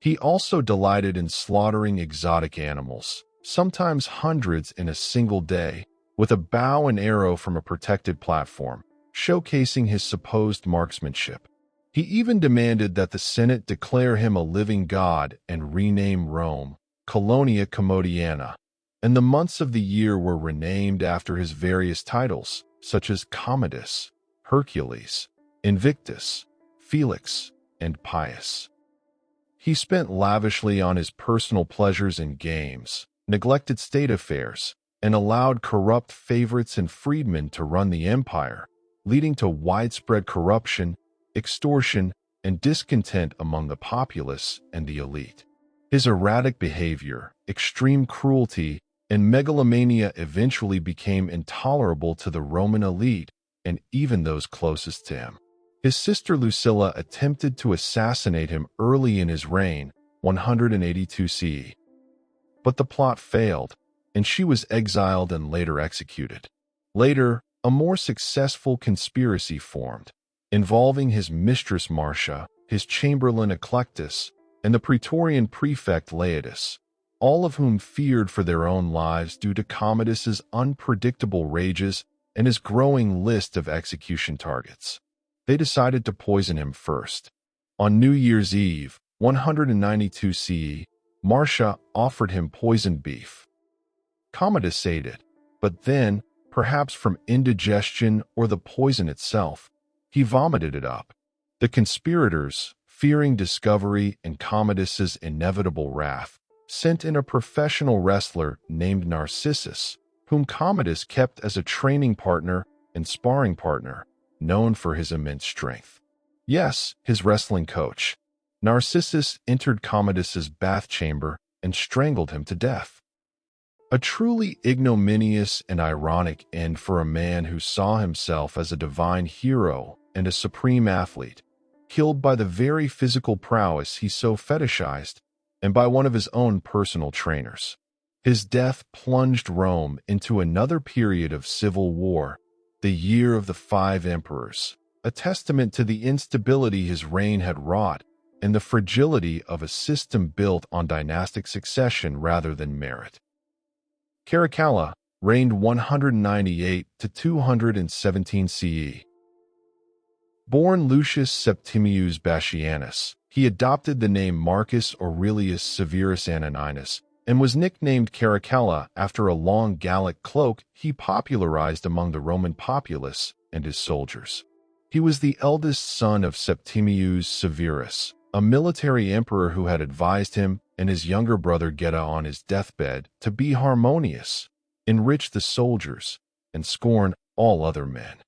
Speaker 1: He also delighted in slaughtering exotic animals, sometimes hundreds in a single day, with a bow and arrow from a protected platform, showcasing his supposed marksmanship. He even demanded that the Senate declare him a living god and rename Rome Colonia Commodiana, and the months of the year were renamed after his various titles, such as Commodus, Hercules, Invictus, Felix, and Pius. He spent lavishly on his personal pleasures and games, neglected state affairs, and allowed corrupt favorites and freedmen to run the empire, leading to widespread corruption, extortion, and discontent among the populace and the elite. His erratic behavior, extreme cruelty, and megalomania eventually became intolerable to the Roman elite and even those closest to him. His sister Lucilla attempted to assassinate him early in his reign, 182 CE. But the plot failed, and she was exiled and later executed. Later, a more successful conspiracy formed, involving his mistress Marcia, his chamberlain Eclectus, and the Praetorian prefect Laetus, all of whom feared for their own lives due to Commodus's unpredictable rages and his growing list of execution targets. They decided to poison him first. On New Year's Eve, 192 CE, Marcia offered him poisoned beef. Commodus ate it, but then, perhaps from indigestion or the poison itself, he vomited it up. The conspirators, fearing discovery and Commodus's inevitable wrath, sent in a professional wrestler named Narcissus, whom Commodus kept as a training partner and sparring partner, known for his immense strength. Yes, his wrestling coach. Narcissus entered Commodus's bath chamber and strangled him to death. A truly ignominious and ironic end for a man who saw himself as a divine hero and a supreme athlete, killed by the very physical prowess he so fetishized and by one of his own personal trainers. His death plunged Rome into another period of civil war, the Year of the Five Emperors, a testament to the instability his reign had wrought and the fragility of a system built on dynastic succession rather than merit. Caracalla reigned 198 to 217 CE. Born Lucius Septimius Bassianus, he adopted the name Marcus Aurelius Severus Antoninus and was nicknamed Caracalla after a long Gallic cloak he popularized among the Roman populace and his soldiers. He was the eldest son of Septimius Severus, a military emperor who had advised him and his younger brother Geta on his deathbed to be harmonious, enrich the soldiers, and scorn all other men.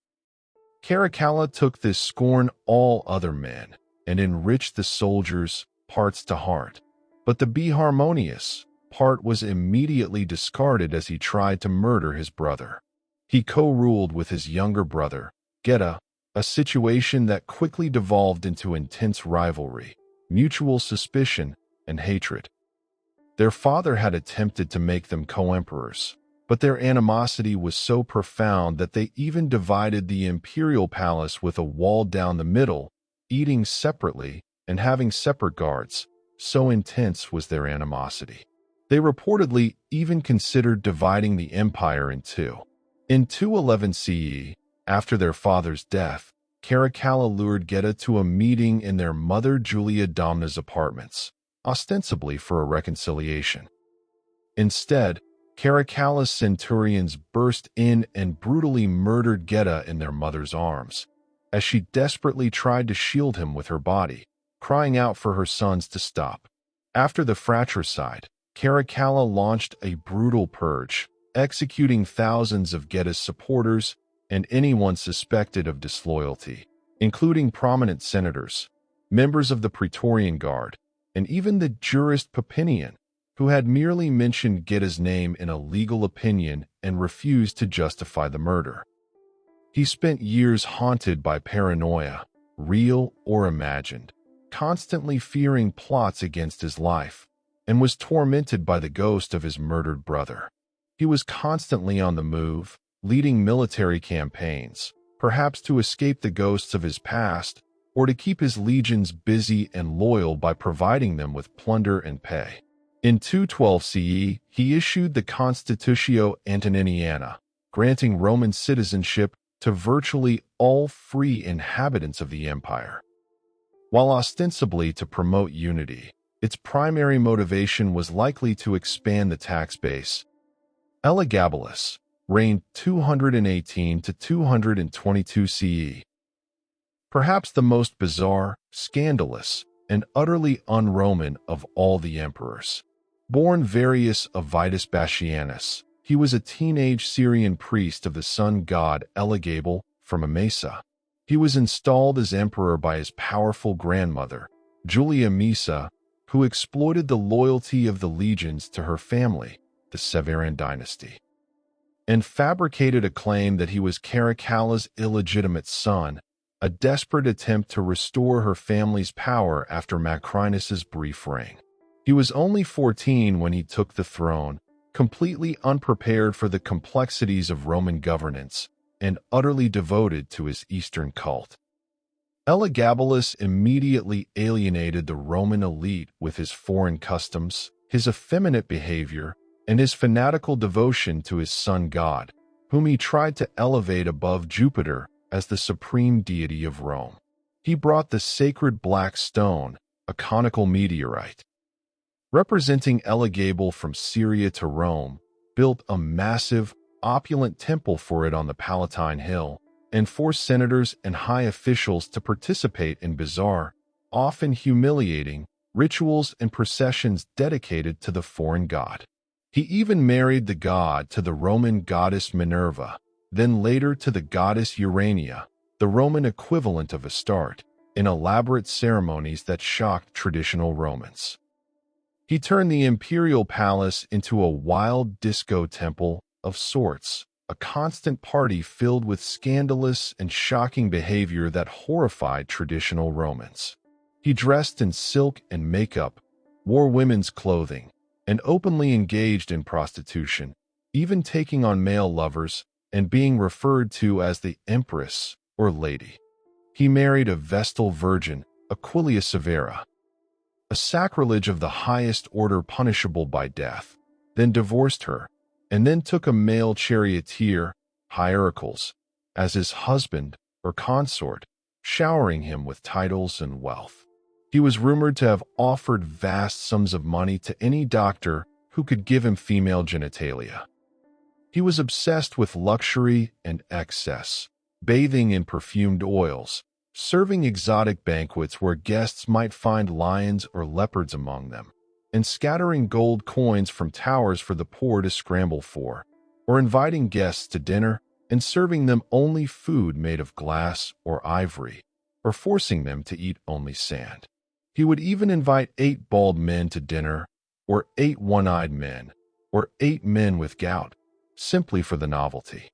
Speaker 1: Caracalla took this scorn all other men and enrich the soldiers parts to heart, but the be harmonious part was immediately discarded as he tried to murder his brother. He co-ruled with his younger brother, Geta, a situation that quickly devolved into intense rivalry, mutual suspicion, and hatred. Their father had attempted to make them co-emperors, but their animosity was so profound that they even divided the imperial palace with a wall down the middle, eating separately and having separate guards. So intense was their animosity. They reportedly even considered dividing the empire in two. In 211 CE, after their father's death, Caracalla lured Geta to a meeting in their mother Julia Domna's apartments, ostensibly for a reconciliation. Instead, Caracalla's centurions burst in and brutally murdered Geta in their mother's arms, as she desperately tried to shield him with her body, crying out for her sons to stop. After the fratricide, Caracalla launched a brutal purge, executing thousands of Geta's supporters and anyone suspected of disloyalty, including prominent senators, members of the Praetorian Guard, and even the jurist Papinian, who had merely mentioned Geta's name in a legal opinion and refused to justify the murder. He spent years haunted by paranoia, real or imagined, constantly fearing plots against his life, and was tormented by the ghost of his murdered brother. He was constantly on the move, leading military campaigns, perhaps to escape the ghosts of his past, or to keep his legions busy and loyal by providing them with plunder and pay. In 212 CE, he issued the Constitutio Antoniniana, granting Roman citizenship to virtually all free inhabitants of the empire. While ostensibly to promote unity, its primary motivation was likely to expand the tax base. Elagabalus reigned 218 to 222 CE. Perhaps the most bizarre, scandalous, and utterly un-Roman of all the emperors. Born Varius Avitus Bassianus, he was a teenage Syrian priest of the sun god Elagabal from Emesa. He was installed as emperor by his powerful grandmother, Julia Maesa, who exploited the loyalty of the legions to her family, the Severan dynasty, and fabricated a claim that he was Caracalla's illegitimate son, a desperate attempt to restore her family's power after Macrinus's brief reign. He was only 14 when he took the throne, completely unprepared for the complexities of Roman governance and utterly devoted to his Eastern cult. Elagabalus immediately alienated the Roman elite with his foreign customs, his effeminate behavior, and his fanatical devotion to his sun god, whom he tried to elevate above Jupiter as the supreme deity of Rome. He brought the sacred black stone, a conical meteorite, representing Elagabal from Syria to Rome, built a massive, opulent temple for it on the Palatine Hill, and forced senators and high officials to participate in bizarre, often humiliating, rituals and processions dedicated to the foreign god. He even married the god to the Roman goddess Minerva, then later to the goddess Urania, the Roman equivalent of Astarte, in elaborate ceremonies that shocked traditional Romans. He turned the imperial palace into a wild disco temple of sorts, a constant party filled with scandalous and shocking behavior that horrified traditional Romans. He dressed in silk and makeup, wore women's clothing, and openly engaged in prostitution, even taking on male lovers and being referred to as the Empress or Lady. He married a Vestal virgin, Aquilia Severa, a sacrilege of the highest order punishable by death, then divorced her, and then took a male charioteer, Hierocles, as his husband or consort, showering him with titles and wealth. He was rumored to have offered vast sums of money to any doctor who could give him female genitalia. He was obsessed with luxury and excess, bathing in perfumed oils, serving exotic banquets where guests might find lions or leopards among them, and scattering gold coins from towers for the poor to scramble for, or inviting guests to dinner and serving them only food made of glass or ivory, or forcing them to eat only sand. He would even invite 8 bald men to dinner, or 8 one-eyed men, or 8 men with gout, simply for the novelty.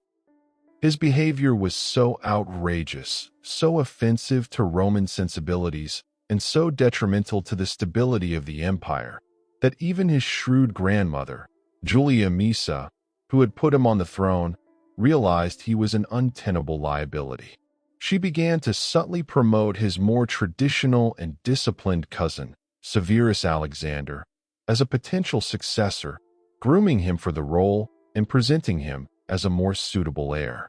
Speaker 1: His behavior was so outrageous, so offensive to Roman sensibilities, and so detrimental to the stability of the empire, that even his shrewd grandmother, Julia Maesa, who had put him on the throne, realized he was an untenable liability. She began to subtly promote his more traditional and disciplined cousin, Severus Alexander, as a potential successor, grooming him for the role and presenting him as a more suitable heir.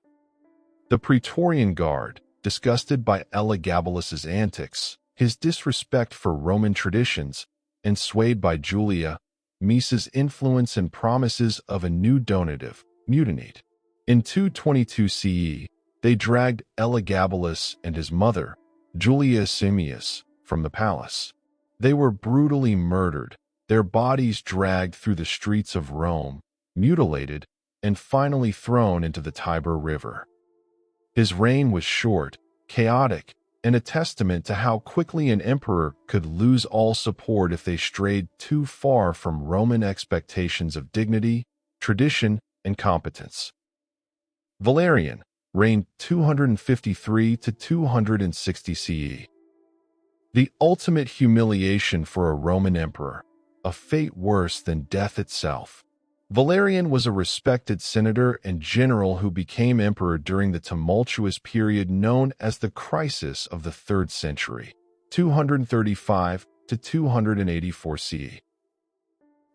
Speaker 1: The Praetorian Guard, disgusted by Elagabalus's antics, his disrespect for Roman traditions, and swayed by Julia Maesa's influence and promises of a new donative, mutinied. In 222 CE, they dragged Elagabalus and his mother, Julia Simius, from the palace. They were brutally murdered, their bodies dragged through the streets of Rome, mutilated, and finally thrown into the Tiber River. His reign was short, chaotic, and a testament to how quickly an emperor could lose all support if they strayed too far from Roman expectations of dignity, tradition, and competence. Valerian reigned 253 to 260 CE. The ultimate humiliation for a Roman emperor, a fate worse than death itself. Valerian was a respected senator and general who became emperor during the tumultuous period known as the Crisis of the 3rd century, 235 to 284 CE.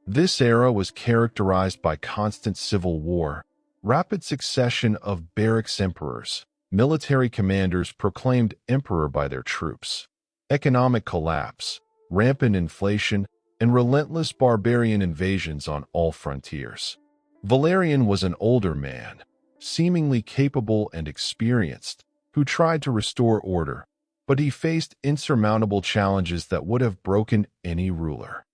Speaker 1: This era was characterized by constant civil war, rapid succession of barracks emperors, military commanders proclaimed emperor by their troops, economic collapse, rampant inflation, and relentless barbarian invasions on all frontiers. Valerian was an older man, seemingly capable and experienced, who tried to restore order, but he faced insurmountable challenges that would have broken any ruler.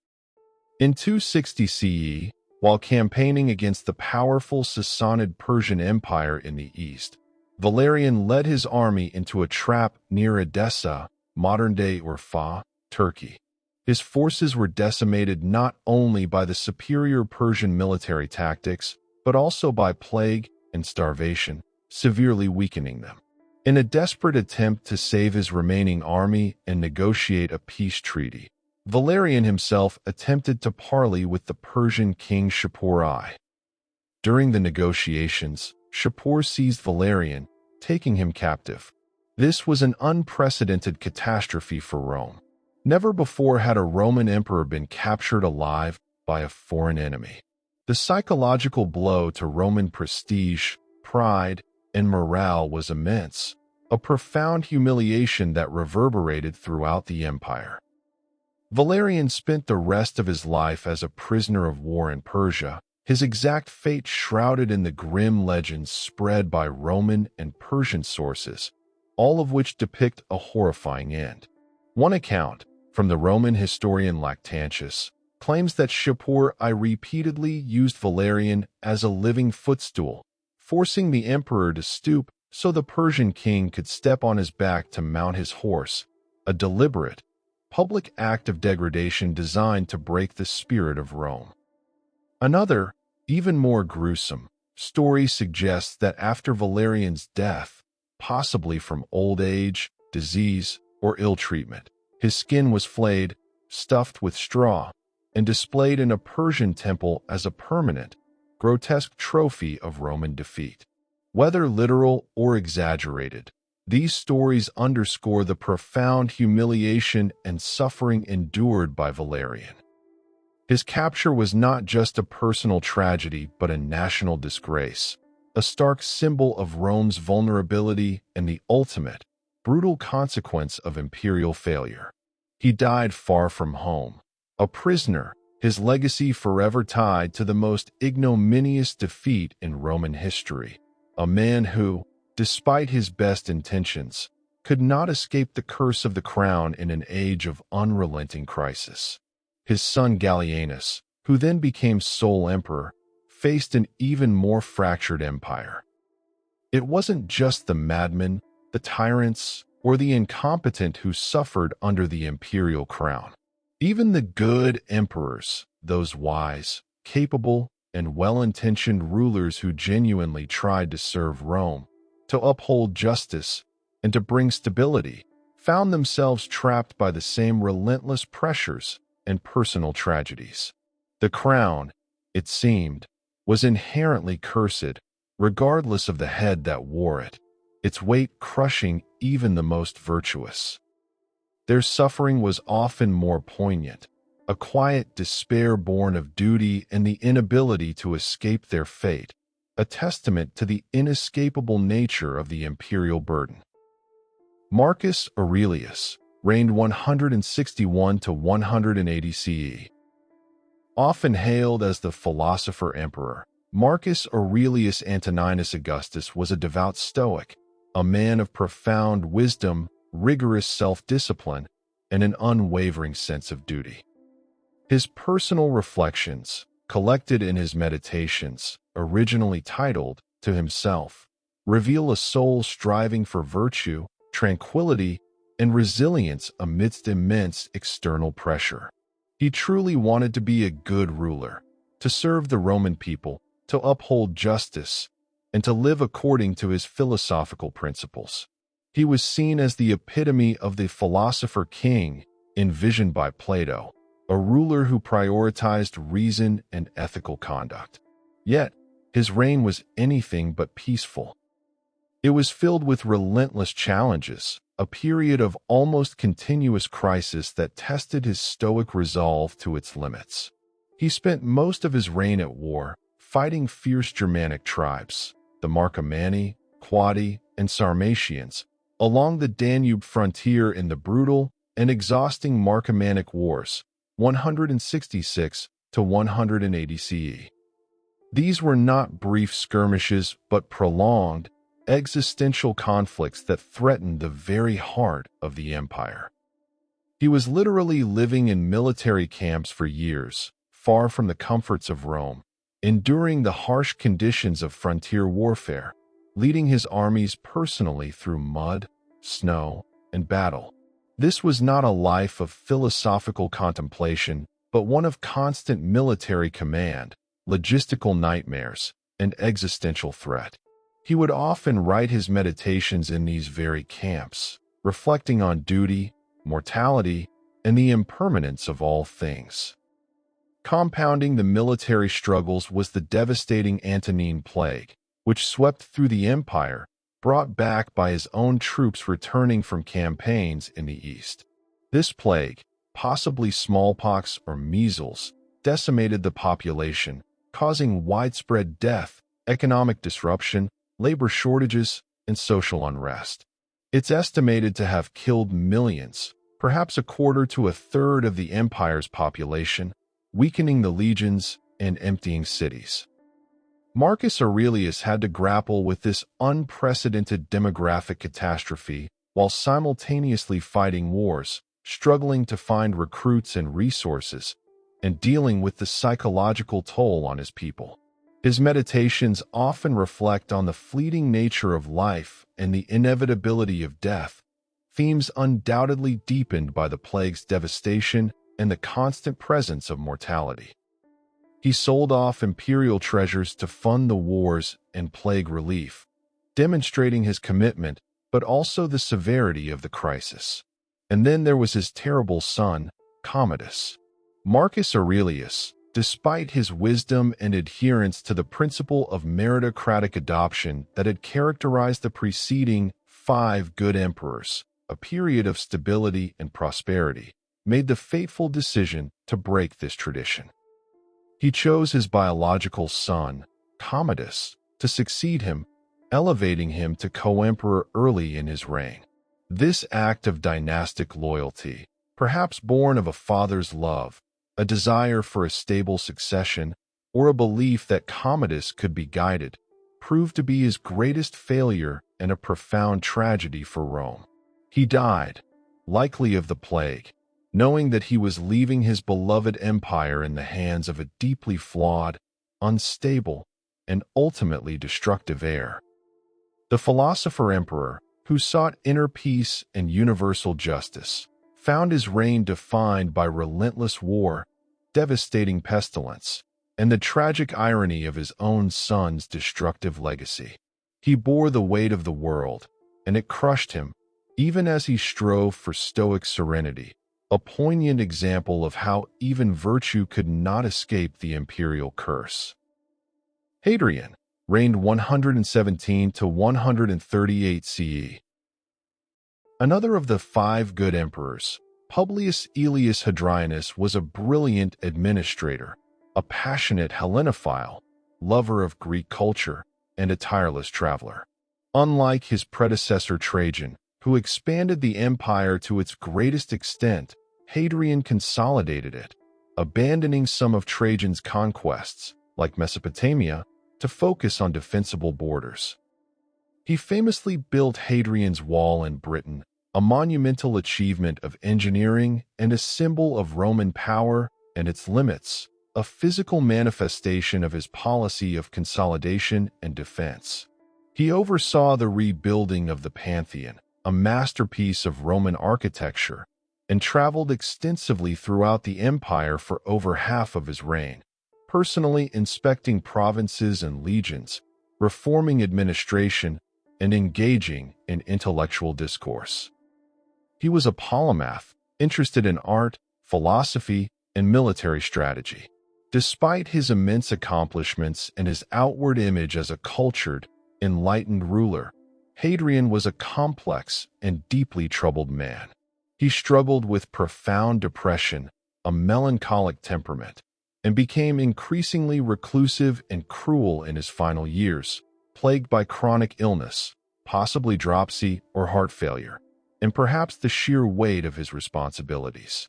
Speaker 1: In 260 CE, while campaigning against the powerful Sassanid Persian Empire in the east, Valerian led his army into a trap near Edessa, modern-day Urfa, Turkey. His forces were decimated not only by the superior Persian military tactics, but also by plague and starvation, severely weakening them. In a desperate attempt to save his remaining army and negotiate a peace treaty, Valerian himself attempted to parley with the Persian king Shapur I. During the negotiations, Shapur seized Valerian, taking him captive. This was an unprecedented catastrophe for Rome. Never before had a Roman emperor been captured alive by a foreign enemy. The psychological blow to Roman prestige, pride, and morale was immense, a profound humiliation that reverberated throughout the empire. Valerian spent the rest of his life as a prisoner of war in Persia, his exact fate shrouded in the grim legends spread by Roman and Persian sources, all of which depict a horrifying end. One account, from the Roman historian Lactantius, claims that Shapur I repeatedly used Valerian as a living footstool, forcing the emperor to stoop so the Persian king could step on his back to mount his horse, a deliberate, public act of degradation designed to break the spirit of Rome. Another, even more gruesome, story suggests that after Valerian's death, possibly from old age, disease, or ill treatment, his skin was flayed, stuffed with straw, and displayed in a Persian temple as a permanent, grotesque trophy of Roman defeat. Whether literal or exaggerated, these stories underscore the profound humiliation and suffering endured by Valerian. His capture was not just a personal tragedy but a national disgrace, a stark symbol of Rome's vulnerability and the ultimate, brutal consequence of imperial failure. He died far from home, a prisoner, his legacy forever tied to the most ignominious defeat in Roman history, a man who, despite his best intentions, could not escape the curse of the crown in an age of unrelenting crisis. His son Gallienus, who then became sole emperor, faced an even more fractured empire. It wasn't just the madmen, the tyrants, or the incompetent who suffered under the imperial crown. Even the good emperors, those wise, capable, and well-intentioned rulers who genuinely tried to serve Rome, to uphold justice, and to bring stability, found themselves trapped by the same relentless pressures and personal tragedies. The crown, it seemed, was inherently cursed, regardless of the head that wore it, its weight crushing even the most virtuous. Their suffering was often more poignant, a quiet despair born of duty and the inability to escape their fate, a testament to the inescapable nature of the imperial burden. Marcus Aurelius reigned 161 to 180 CE. Often hailed as the philosopher-emperor, Marcus Aurelius Antoninus Augustus was a devout Stoic, a man of profound wisdom, rigorous self-discipline, and an unwavering sense of duty. His personal reflections, collected in his Meditations, originally titled To Himself, reveal a soul striving for virtue, tranquility, and resilience amidst immense external pressure. He truly wanted to be a good ruler, to serve the Roman people, to uphold justice, and to live according to his philosophical principles. He was seen as the epitome of the philosopher king envisioned by Plato, a ruler who prioritized reason and ethical conduct. Yet, his reign was anything but peaceful. It was filled with relentless challenges, a period of almost continuous crisis that tested his stoic resolve to its limits. He spent most of his reign at war, fighting fierce Germanic tribes, the Marcomanni, Quadi, and Sarmatians, along the Danube frontier in the brutal and exhausting Marcomannic Wars, 166 to 180 CE. These were not brief skirmishes but prolonged, existential conflicts that threatened the very heart of the empire. He was literally living in military camps for years, far from the comforts of Rome, enduring the harsh conditions of frontier warfare, leading his armies personally through mud, snow, and battle. This was not a life of philosophical contemplation, but one of constant military command, logistical nightmares, and existential threat. He would often write his meditations in these very camps, reflecting on duty, mortality, and the impermanence of all things. Compounding the military struggles was the devastating Antonine Plague, which swept through the empire, brought back by his own troops returning from campaigns in the east. This plague, possibly smallpox or measles, decimated the population, causing widespread death, economic disruption, labor shortages, and social unrest. It's estimated to have killed millions, perhaps a quarter to a third of the empire's population, weakening the legions and emptying cities. Marcus Aurelius had to grapple with this unprecedented demographic catastrophe while simultaneously fighting wars, struggling to find recruits and resources, and dealing with the psychological toll on his people. His meditations often reflect on the fleeting nature of life and the inevitability of death, themes undoubtedly deepened by the plague's devastation and the constant presence of mortality. He sold off imperial treasures to fund the wars and plague relief, demonstrating his commitment but also the severity of the crisis. And then there was his terrible son, Commodus. Marcus Aurelius, despite his wisdom and adherence to the principle of meritocratic adoption that had characterized the preceding 5 good emperors, a period of stability and prosperity, made the fateful decision to break this tradition. He chose his biological son, Commodus, to succeed him, elevating him to co-emperor early in his reign. This act of dynastic loyalty, perhaps born of a father's love, a desire for a stable succession, or a belief that Commodus could be guided, proved to be his greatest failure and a profound tragedy for Rome. He died, likely of the plague, knowing that he was leaving his beloved empire in the hands of a deeply flawed, unstable, and ultimately destructive heir. The philosopher-emperor, who sought inner peace and universal justice, found his reign defined by relentless war, devastating pestilence, and the tragic irony of his own son's destructive legacy. He bore the weight of the world, and it crushed him, even as he strove for stoic serenity, a poignant example of how even virtue could not escape the imperial curse. Hadrian reigned 117 to 138 CE. Another of the 5 good emperors, Publius Aelius Hadrianus, was a brilliant administrator, a passionate Hellenophile, lover of Greek culture, and a tireless traveler. Unlike his predecessor Trajan, who expanded the empire to its greatest extent, Hadrian consolidated it, abandoning some of Trajan's conquests, like Mesopotamia, to focus on defensible borders. He famously built Hadrian's Wall in Britain, a monumental achievement of engineering and a symbol of Roman power and its limits, a physical manifestation of his policy of consolidation and defense. He oversaw the rebuilding of the Pantheon, a masterpiece of Roman architecture, and traveled extensively throughout the empire for over half of his reign, personally inspecting provinces and legions, reforming administration, and engaging in intellectual discourse. He was a polymath, interested in art, philosophy, and military strategy. Despite his immense accomplishments and his outward image as a cultured, enlightened ruler, Hadrian was a complex and deeply troubled man. He struggled with profound depression, a melancholic temperament, and became increasingly reclusive and cruel in his final years, plagued by chronic illness, possibly dropsy or heart failure, and perhaps the sheer weight of his responsibilities.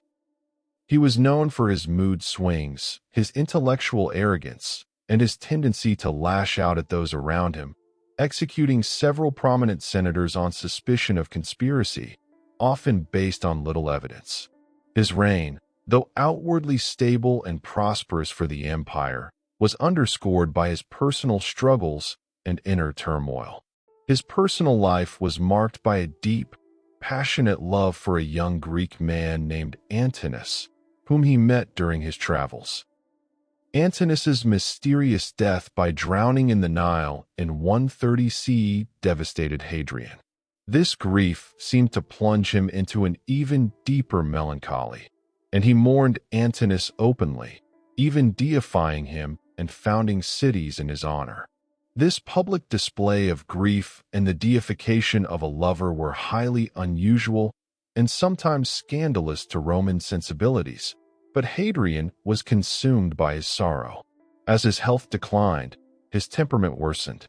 Speaker 1: He was known for his mood swings, his intellectual arrogance, and his tendency to lash out at those around him, executing several prominent senators on suspicion of conspiracy, often based on little evidence. His reign, though outwardly stable and prosperous for the empire, was underscored by his personal struggles and inner turmoil. His personal life was marked by a deep, passionate love for a young Greek man named Antinous, whom he met during his travels. Antinous' mysterious death by drowning in the Nile in 130 CE devastated Hadrian. This grief seemed to plunge him into an even deeper melancholy, and he mourned Antinous openly, even deifying him and founding cities in his honor. This public display of grief and the deification of a lover were highly unusual and sometimes scandalous to Roman sensibilities, but Hadrian was consumed by his sorrow. As his health declined, his temperament worsened.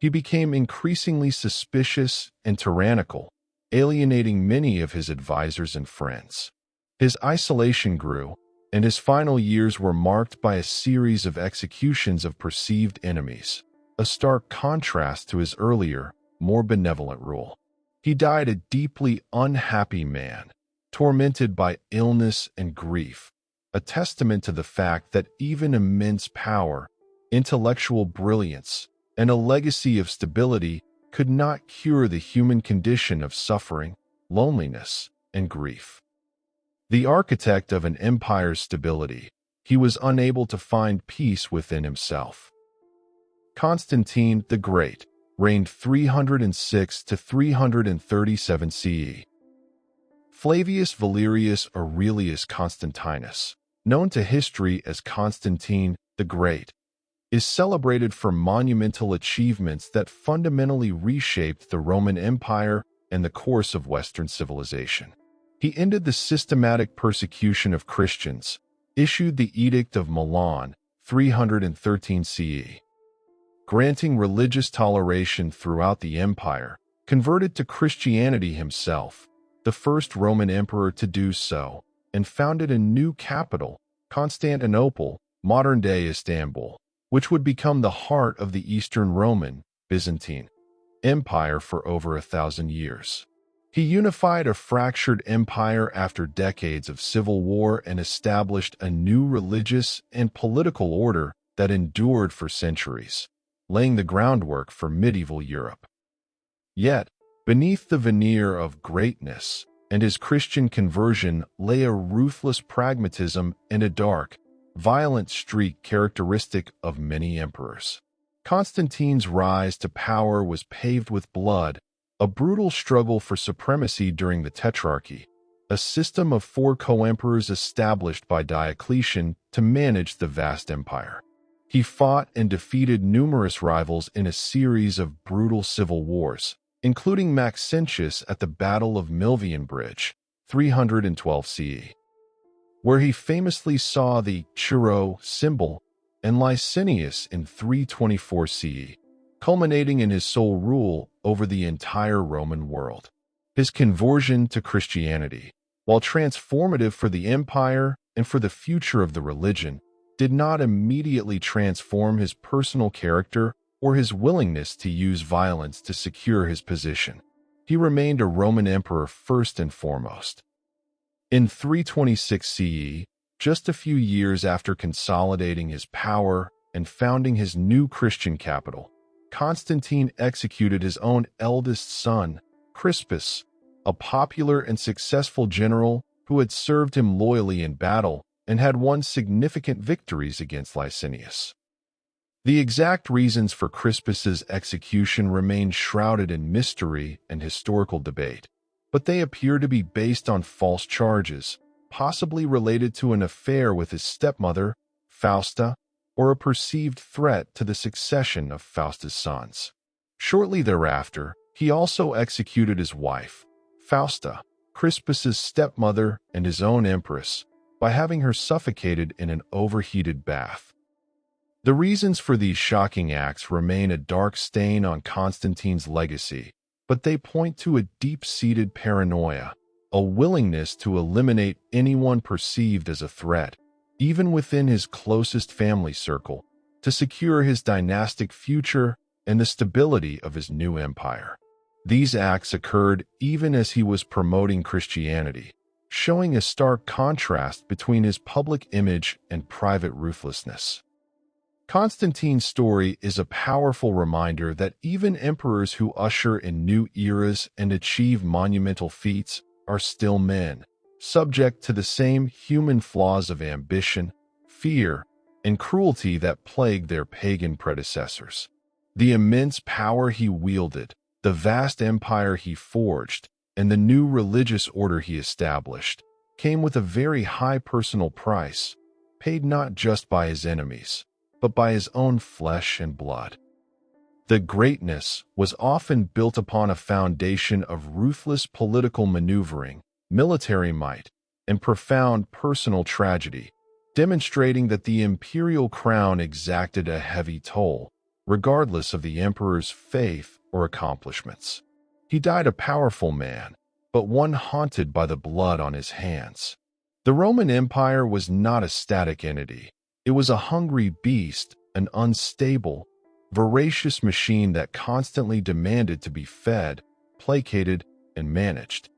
Speaker 1: He became increasingly suspicious and tyrannical, alienating many of his advisors and friends. His isolation grew, and his final years were marked by a series of executions of perceived enemies, a stark contrast to his earlier, more benevolent rule. He died a deeply unhappy man, tormented by illness and grief, a testament to the fact that even immense power, intellectual brilliance, and a legacy of stability could not cure the human condition of suffering, loneliness, and grief. The architect of an empire's stability, he was unable to find peace within himself. Constantine the Great reigned 306 to 337 CE. Flavius Valerius Aurelius Constantinus, known to history as Constantine the Great, is celebrated for monumental achievements that fundamentally reshaped the Roman Empire and the course of Western civilization. He ended the systematic persecution of Christians, issued the Edict of Milan, 313 CE, granting religious toleration throughout the empire, converted to Christianity himself, the first Roman emperor to do so, and founded a new capital, Constantinople, modern-day Istanbul, which would become the heart of the Eastern Roman, Byzantine, Empire for over 1,000 years. He unified a fractured empire after decades of civil war and established a new religious and political order that endured for centuries, laying the groundwork for medieval Europe. Yet, beneath the veneer of greatness and his Christian conversion lay a ruthless pragmatism and a dark, violent streak characteristic of many emperors. Constantine's rise to power was paved with blood, a brutal struggle for supremacy during the Tetrarchy, a system of 4 co-emperors established by Diocletian to manage the vast empire. He fought and defeated numerous rivals in a series of brutal civil wars, including Maxentius at the Battle of Milvian Bridge, 312 CE, where he famously saw the churro symbol, and Licinius in 324 CE, culminating in his sole rule over the entire Roman world. His conversion to Christianity, while transformative for the empire and for the future of the religion, did not immediately transform his personal character or his willingness to use violence to secure his position. He remained a Roman emperor first and foremost. In 326 CE, just a few years after consolidating his power and founding his new Christian capital, Constantine executed his own eldest son, Crispus, a popular and successful general who had served him loyally in battle and had won significant victories against Licinius. The exact reasons for Crispus's execution remain shrouded in mystery and historical debate, but they appear to be based on false charges, possibly related to an affair with his stepmother, Fausta, or a perceived threat to the succession of Fausta's sons. Shortly thereafter, he also executed his wife, Fausta, Crispus's stepmother and his own empress, by having her suffocated in an overheated bath. The reasons for these shocking acts remain a dark stain on Constantine's legacy, but they point to a deep-seated paranoia, a willingness to eliminate anyone perceived as a threat, even within his closest family circle, to secure his dynastic future and the stability of his new empire. These acts occurred even as he was promoting Christianity, showing a stark contrast between his public image and private ruthlessness. Constantine's story is a powerful reminder that even emperors who usher in new eras and achieve monumental feats are still men, subject to the same human flaws of ambition, fear, and cruelty that plagued their pagan predecessors. The immense power he wielded, the vast empire he forged, and the new religious order he established came with a very high personal price, paid not just by his enemies, but by his own flesh and blood. The greatness was often built upon a foundation of ruthless political maneuvering, military might, and profound personal tragedy, demonstrating that the imperial crown exacted a heavy toll, regardless of the emperor's faith or accomplishments. He died a powerful man, but one haunted by the blood on his hands. The Roman Empire was not a static entity. It was a hungry beast, an unstable, voracious machine that constantly demanded to be fed, placated, and managed.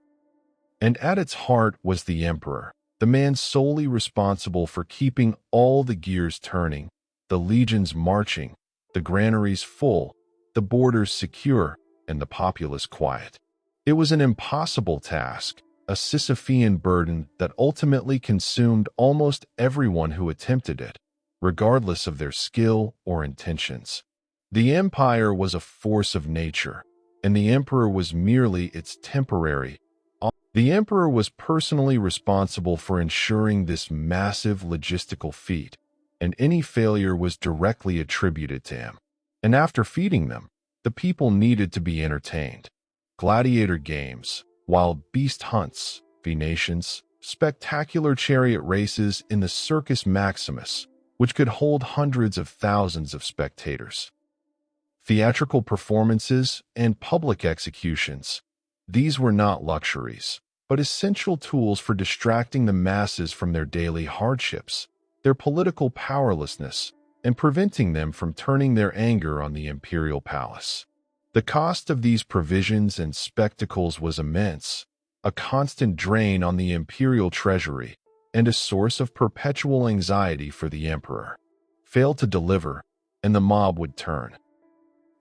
Speaker 1: And at its heart was the emperor, the man solely responsible for keeping all the gears turning, the legions marching, the granaries full, the borders secure, and the populace quiet. It was an impossible task, a Sisyphean burden that ultimately consumed almost everyone who attempted it, regardless of their skill or intentions. The empire was a force of nature, and the emperor was merely its temporary. The emperor was personally responsible for ensuring this massive logistical feat, and any failure was directly attributed to him. And after feeding them, the people needed to be entertained. Gladiator games, wild beast hunts, venations, spectacular chariot races in the Circus Maximus, which could hold hundreds of thousands of spectators. Theatrical performances and public executions. These were not luxuries, but essential tools for distracting the masses from their daily hardships, their political powerlessness, and preventing them from turning their anger on the imperial palace. The cost of these provisions and spectacles was immense, a constant drain on the imperial treasury, and a source of perpetual anxiety for the emperor. Fail to deliver, and the mob would turn.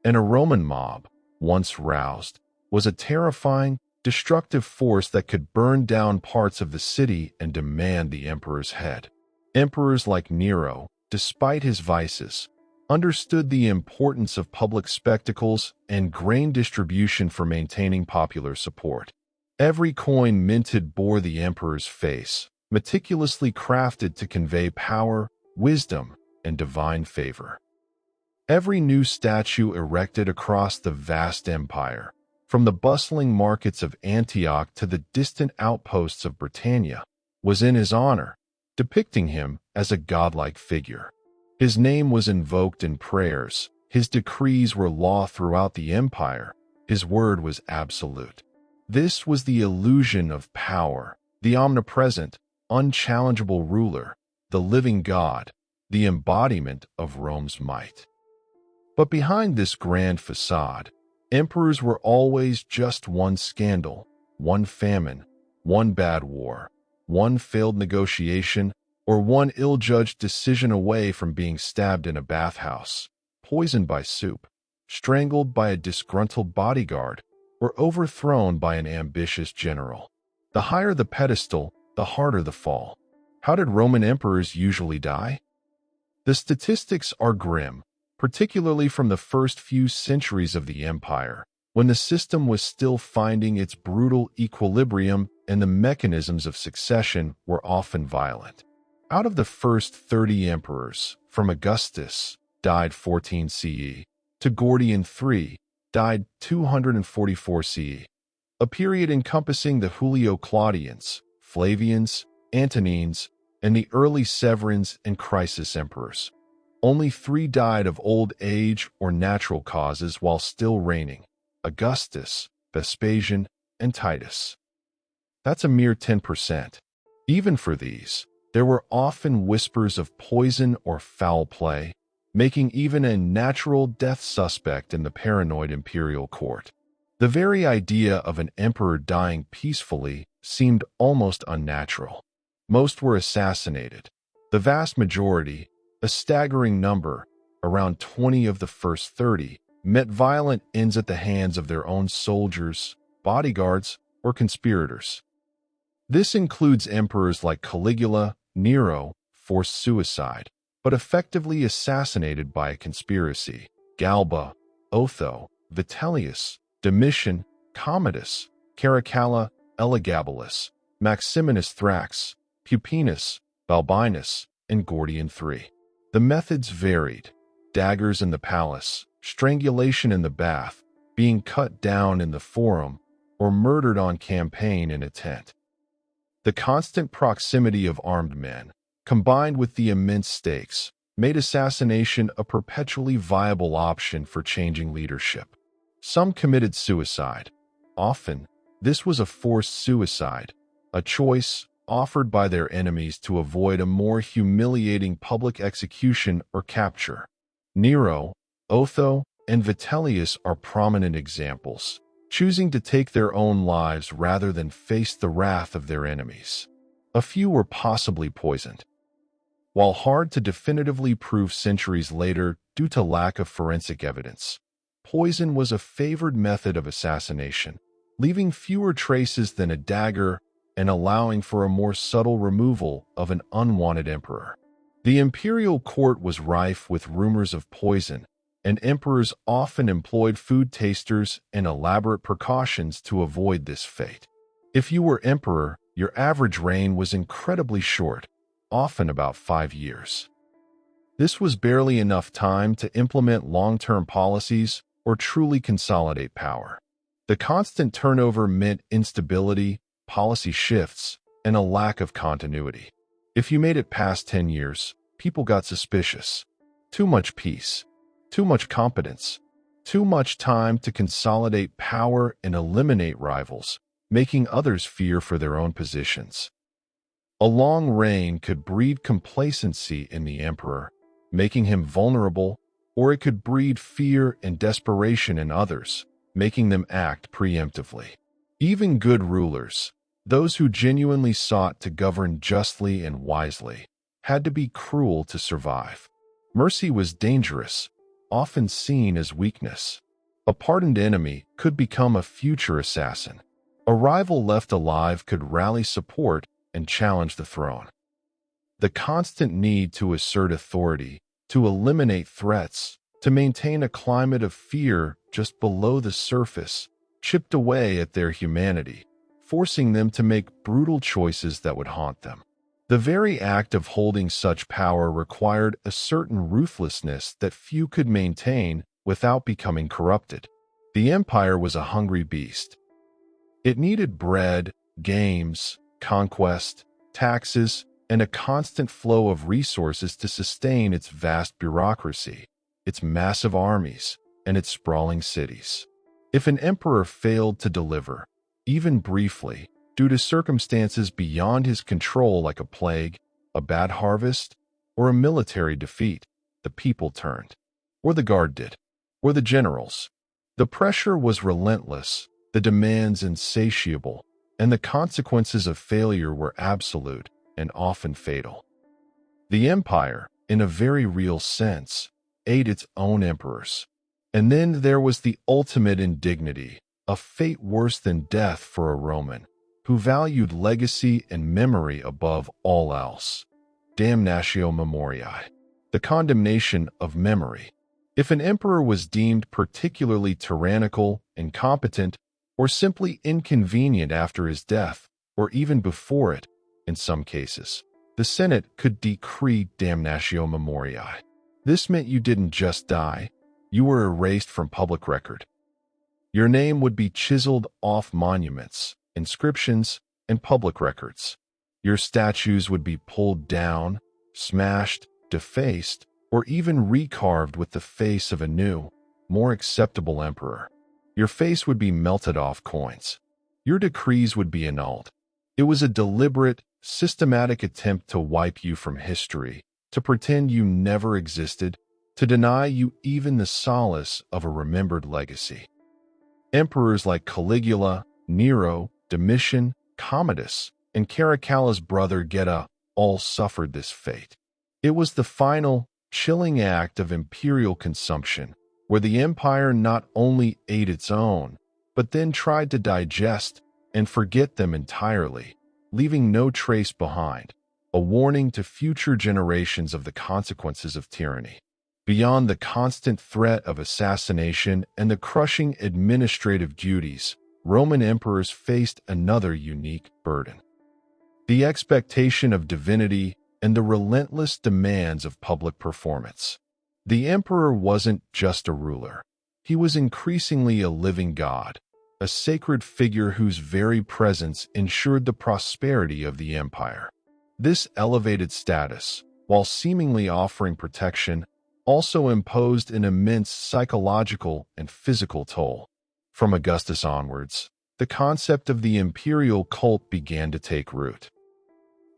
Speaker 1: And a Roman mob, once roused, was a terrifying, destructive force that could burn down parts of the city and demand the emperor's head. Emperors like Nero, despite his vices, understood the importance of public spectacles and grain distribution for maintaining popular support. Every coin minted bore the emperor's face, meticulously crafted to convey power, wisdom, and divine favor. Every new statue erected across the vast empire, from the bustling markets of Antioch to the distant outposts of Britannia, was in his honor, depicting him as a godlike figure. His name was invoked in prayers, his decrees were law throughout the empire, his word was absolute. This was the illusion of power, the omnipresent, unchallengeable ruler, the living God, the embodiment of Rome's might. But behind this grand facade, emperors were always just one scandal, one famine, one bad war, one failed negotiation, or one ill-judged decision away from being stabbed in a bathhouse, poisoned by soup, strangled by a disgruntled bodyguard, or overthrown by an ambitious general. The higher the pedestal, the harder the fall. How did Roman emperors usually die? The statistics are grim, particularly from the first few centuries of the empire, when the system was still finding its brutal equilibrium and the mechanisms of succession were often violent. Out of the first 30 emperors, from Augustus, died 14 CE, to Gordian III, died 244 CE, a period encompassing the Julio-Claudians, Flavians, Antonines, and the early Severans and Crisis emperors. Only 3 died of old age or natural causes while still reigning: Augustus, Vespasian, and Titus. That's a mere 10%. Even for these, there were often whispers of poison or foul play, making even a natural death suspect in the paranoid imperial court. The very idea of an emperor dying peacefully seemed almost unnatural. Most were assassinated. The vast majority, a staggering number, around 20 of the first 30, met violent ends at the hands of their own soldiers, bodyguards, or conspirators. This includes emperors like Caligula, Nero, forced suicide, but effectively assassinated by a conspiracy: Galba, Otho, Vitellius, Domitian, Commodus, Caracalla, Elagabalus, Maximinus Thrax, Pupienus, Balbinus, and Gordian III. The methods varied: daggers in the palace, strangulation in the bath, being cut down in the forum, or murdered on campaign in a tent. The constant proximity of armed men, combined with the immense stakes, made assassination a perpetually viable option for changing leadership. Some committed suicide. Often, this was a forced suicide, a choice offered by their enemies to avoid a more humiliating public execution or capture. Nero, Otho, and Vitellius are prominent examples, choosing to take their own lives rather than face the wrath of their enemies. A few were possibly poisoned. While hard to definitively prove centuries later due to lack of forensic evidence, poison was a favored method of assassination, leaving fewer traces than a dagger and allowing for a more subtle removal of an unwanted emperor. The imperial court was rife with rumors of poison, and emperors often employed food tasters and elaborate precautions to avoid this fate. If you were emperor, your average reign was incredibly short, often about 5 years. This was barely enough time to implement long-term policies or truly consolidate power. The constant turnover meant instability, policy shifts, and a lack of continuity. If you made it past 10 years, people got suspicious. Too much peace, too much competence, too much time to consolidate power and eliminate rivals, making others fear for their own positions. A long reign could breed complacency in the emperor, making him vulnerable, or it could breed fear and desperation in others, making them act preemptively. Even good rulers, those who genuinely sought to govern justly and wisely, had to be cruel to survive. Mercy was dangerous, often seen as weakness. A pardoned enemy could become a future assassin. A rival left alive could rally support and challenge the throne. The constant need to assert authority, to eliminate threats, to maintain a climate of fear just below the surface, chipped away at their humanity, forcing them to make brutal choices that would haunt them. The very act of holding such power required a certain ruthlessness that few could maintain without becoming corrupted. The empire was a hungry beast. It needed bread, games, conquest, taxes, and a constant flow of resources to sustain its vast bureaucracy, its massive armies, and its sprawling cities. If an emperor failed to deliver, even briefly, due to circumstances beyond his control like a plague, a bad harvest, or a military defeat, the people turned. Or the guard did. Or the generals. The pressure was relentless, the demands insatiable, and the consequences of failure were absolute and often fatal. The empire, in a very real sense, ate its own emperors. And then there was the ultimate indignity, a fate worse than death for a Roman, who valued legacy and memory above all else. Damnatio memoriae, the condemnation of memory. If an emperor was deemed particularly tyrannical, incompetent, or simply inconvenient after his death, or even before it, in some cases, the Senate could decree damnatio memoriae. This meant you didn't just die, you were erased from public record. Your name would be chiseled off monuments, inscriptions, and public records. Your statues would be pulled down, smashed, defaced, or even recarved with the face of a new, more acceptable emperor. Your face would be melted off coins. Your decrees would be annulled. It was a deliberate, systematic attempt to wipe you from history, to pretend you never existed, to deny you even the solace of a remembered legacy. Emperors like Caligula, Nero, Domitian, Commodus, and Caracalla brother Geta all suffered this fate. It was the final, chilling act of imperial consumption, where the empire not only ate its own, but then tried to digest and forget them entirely, leaving no trace behind, a warning to future generations of the consequences of tyranny. Beyond the constant threat of assassination and the crushing administrative duties, Roman emperors faced another unique burden: the expectation of divinity and the relentless demands of public performance. The emperor wasn't just a ruler. He was increasingly a living god, a sacred figure whose very presence ensured the prosperity of the empire. This elevated status, while seemingly offering protection, also imposed an immense psychological and physical toll. From Augustus onwards, the concept of the imperial cult began to take root.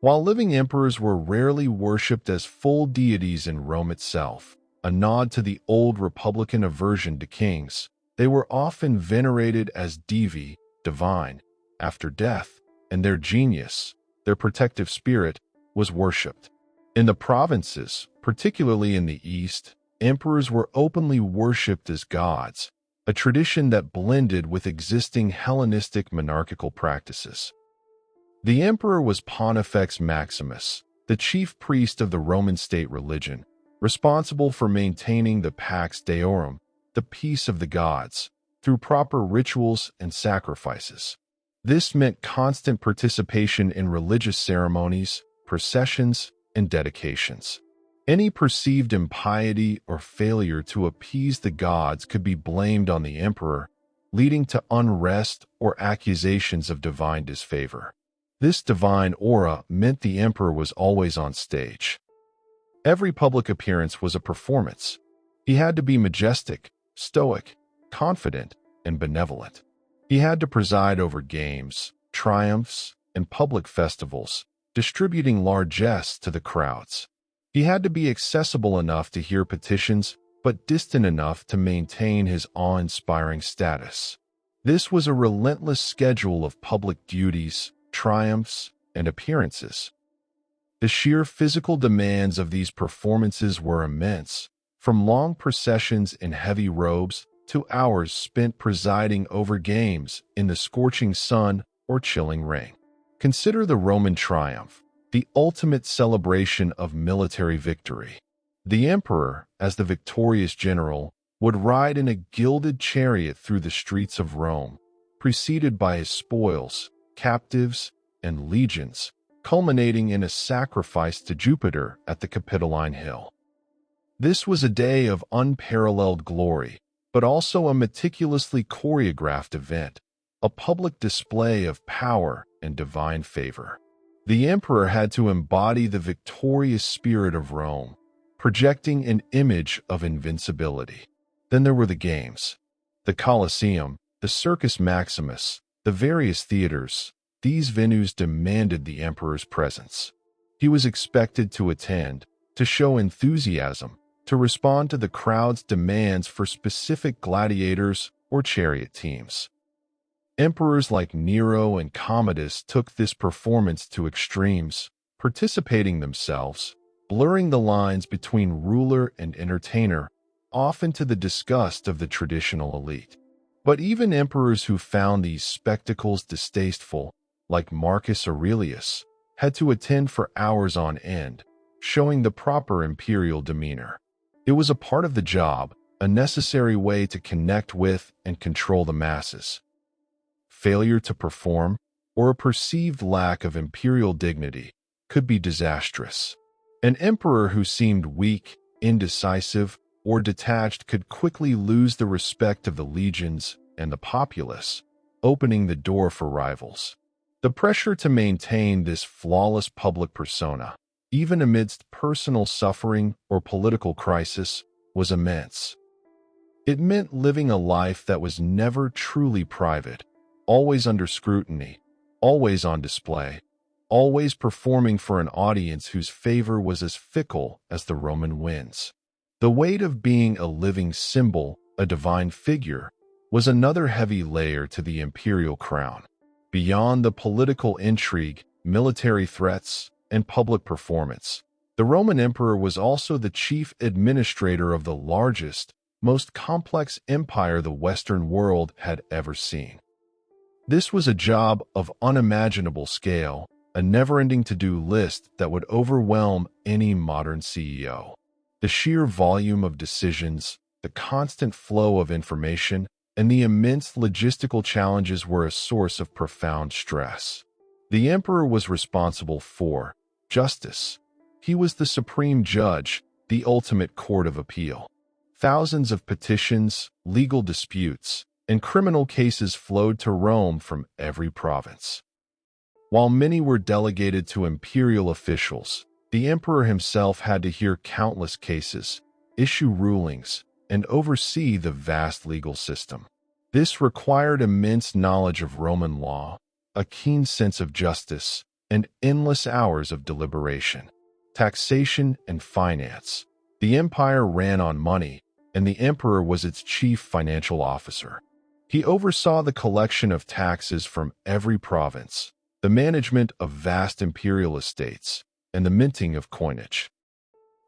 Speaker 1: While living emperors were rarely worshipped as full deities in Rome itself, a nod to the old republican aversion to kings, they were often venerated as divi, divine, after death, and their genius, their protective spirit, was worshipped. In the provinces, particularly in the East, emperors were openly worshipped as gods, a tradition that blended with existing Hellenistic monarchical practices. The emperor was Pontifex Maximus, the chief priest of the Roman state religion, responsible for maintaining the Pax Deorum, the peace of the gods, through proper rituals and sacrifices. This meant constant participation in religious ceremonies, processions, and dedications. Any perceived impiety or failure to appease the gods could be blamed on the emperor, leading to unrest or accusations of divine disfavor. This divine aura meant the emperor was always on stage. Every public appearance was a performance. He had to be majestic, stoic, confident, and benevolent. He had to preside over games, triumphs, and public festivals, distributing largesse to the crowds. He had to be accessible enough to hear petitions, but distant enough to maintain his awe-inspiring status. This was a relentless schedule of public duties, triumphs, and appearances. The sheer physical demands of these performances were immense, from long processions in heavy robes to hours spent presiding over games in the scorching sun or chilling rain. Consider the Roman triumph, the ultimate celebration of military victory. The emperor, as the victorious general, would ride in a gilded chariot through the streets of Rome, preceded by his spoils, captives, and legions, culminating in a sacrifice to Jupiter at the Capitoline Hill. This was a day of unparalleled glory, but also a meticulously choreographed event, a public display of power and divine favor. The emperor had to embody the victorious spirit of Rome, projecting an image of invincibility. Then there were the games. The Colosseum, the Circus Maximus, the various theaters. These venues demanded the emperor's presence. He was expected to attend, to show enthusiasm, to respond to the crowd's demands for specific gladiators or chariot teams. Emperors like Nero and Commodus took this performance to extremes, participating themselves, blurring the lines between ruler and entertainer, often to the disgust of the traditional elite. But even emperors who found these spectacles distasteful, like Marcus Aurelius, had to attend for hours on end, showing the proper imperial demeanor. It was a part of the job, a necessary way to connect with and control the masses. Failure to perform, or a perceived lack of imperial dignity, could be disastrous. An emperor who seemed weak, indecisive, or detached could quickly lose the respect of the legions and the populace, opening the door for rivals. The pressure to maintain this flawless public persona, even amidst personal suffering or political crisis, was immense. It meant living a life that was never truly private, always under scrutiny, always on display, always performing for an audience whose favor was as fickle as the Roman winds. The weight of being a living symbol, a divine figure, was another heavy layer to the imperial crown. Beyond the political intrigue, military threats, and public performance, the Roman emperor was also the chief administrator of the largest, most complex empire the Western world had ever seen. This was a job of unimaginable scale, a never-ending to-do list that would overwhelm any modern CEO. The sheer volume of decisions, the constant flow of information, and the immense logistical challenges were a source of profound stress. The emperor was responsible for justice. He was the supreme judge, the ultimate court of appeal. Thousands of petitions, legal disputes, and criminal cases flowed to Rome from every province. While many were delegated to imperial officials, the emperor himself had to hear countless cases, issue rulings, and oversee the vast legal system. This required immense knowledge of Roman law, a keen sense of justice, and endless hours of deliberation. Taxation and finance. The empire ran on money, and the emperor was its chief financial officer. He oversaw the collection of taxes from every province, the management of vast imperial estates, and the minting of coinage.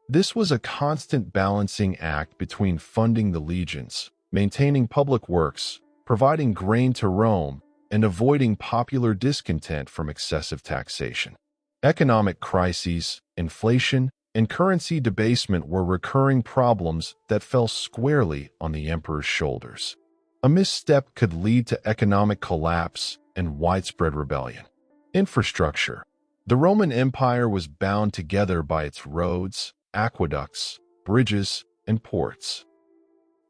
Speaker 1: This was a constant balancing act between funding the legions, maintaining public works, providing grain to Rome, and avoiding popular discontent from excessive taxation. Economic crises, inflation, and currency debasement were recurring problems that fell squarely on the emperor's shoulders. A misstep could lead to economic collapse and widespread rebellion. Infrastructure. The Roman Empire was bound together by its roads, aqueducts, bridges, and ports.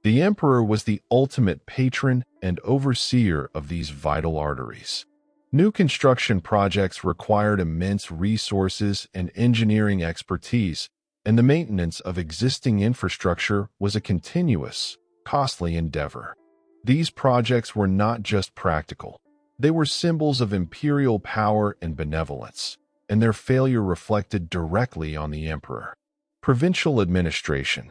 Speaker 1: The emperor was the ultimate patron and overseer of these vital arteries. New construction projects required immense resources and engineering expertise, and the maintenance of existing infrastructure was a continuous, costly endeavor. These projects were not just practical. They were symbols of imperial power and benevolence, and their failure reflected directly on the emperor. Provincial administration.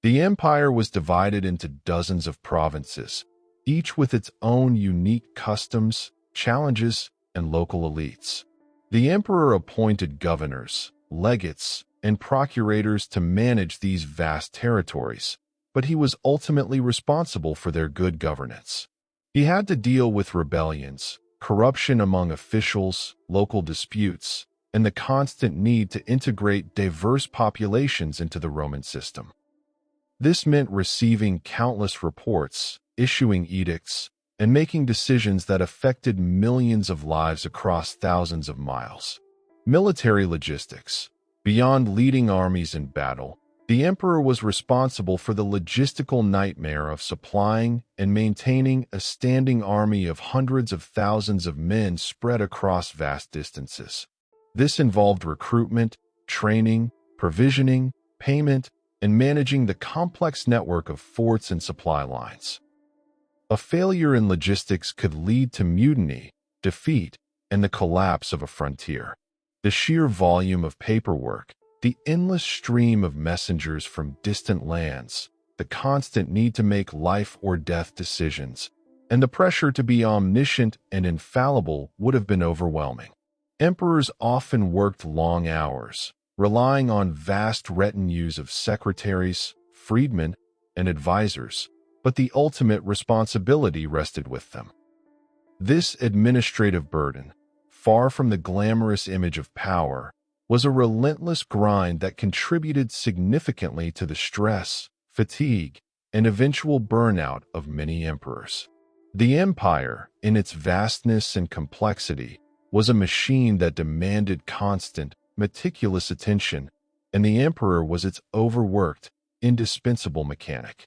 Speaker 1: The empire was divided into dozens of provinces, each with its own unique customs, challenges, and local elites. The emperor appointed governors, legates, and procurators to manage these vast territories, but he was ultimately responsible for their good governance. He had to deal with rebellions, corruption among officials, local disputes, and the constant need to integrate diverse populations into the Roman system. This meant receiving countless reports, issuing edicts, and making decisions that affected millions of lives across thousands of miles. Military logistics. Beyond leading armies in battle, the emperor was responsible for the logistical nightmare of supplying and maintaining a standing army of hundreds of thousands of men spread across vast distances. This involved recruitment, training, provisioning, payment, and managing the complex network of forts and supply lines. A failure in logistics could lead to mutiny, defeat, and the collapse of a frontier. The sheer volume of paperwork, the endless stream of messengers from distant lands, the constant need to make life or death decisions, and the pressure to be omniscient and infallible would have been overwhelming. Emperors often worked long hours, relying on vast retinues of secretaries, freedmen, and advisors, but the ultimate responsibility rested with them. This administrative burden, far from the glamorous image of power, was a relentless grind that contributed significantly to the stress, fatigue, and eventual burnout of many emperors. The empire, in its vastness and complexity, was a machine that demanded constant, meticulous attention, and the emperor was its overworked, indispensable mechanic.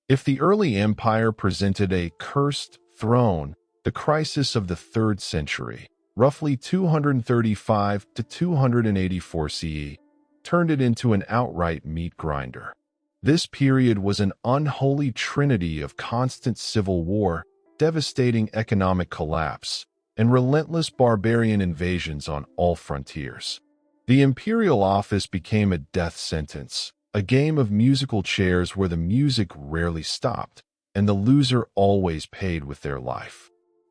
Speaker 1: If the early empire presented a cursed throne, The crisis of the 3rd century, roughly 235 to 284 CE, turned it into an outright meat grinder. This period was an unholy trinity of constant civil war, devastating economic collapse, and relentless barbarian invasions on all frontiers. The imperial office became a death sentence, a game of musical chairs where the music rarely stopped, and the loser always paid with their life.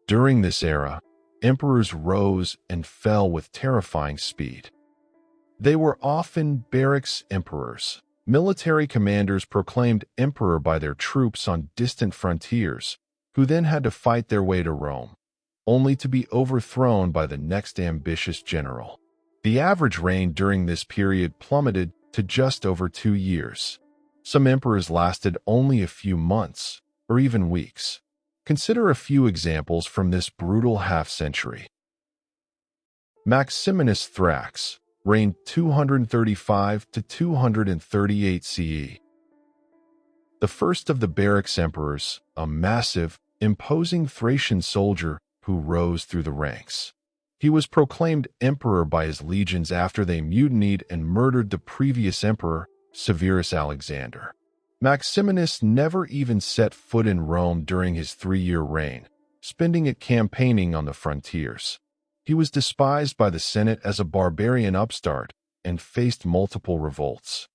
Speaker 1: During this era, emperors rose and fell with terrifying speed. They were often barracks emperors, military commanders proclaimed emperor by their troops on distant frontiers, who then had to fight their way to Rome, only to be overthrown by the next ambitious general. The average reign during this period plummeted to just over 2 years. Some emperors lasted only a few months, or even weeks. Consider a few examples from this brutal half-century. Maximinus Thrax reigned 235 to 238 CE. The first of the barracks emperors, a massive, imposing Thracian soldier who rose through the ranks. He was proclaimed emperor by his legions after they mutinied and murdered the previous emperor, Severus Alexander. Maximinus never even set foot in Rome during his 3-year reign, spending it campaigning on the frontiers. He was despised by the Senate as a barbarian upstart and faced multiple revolts.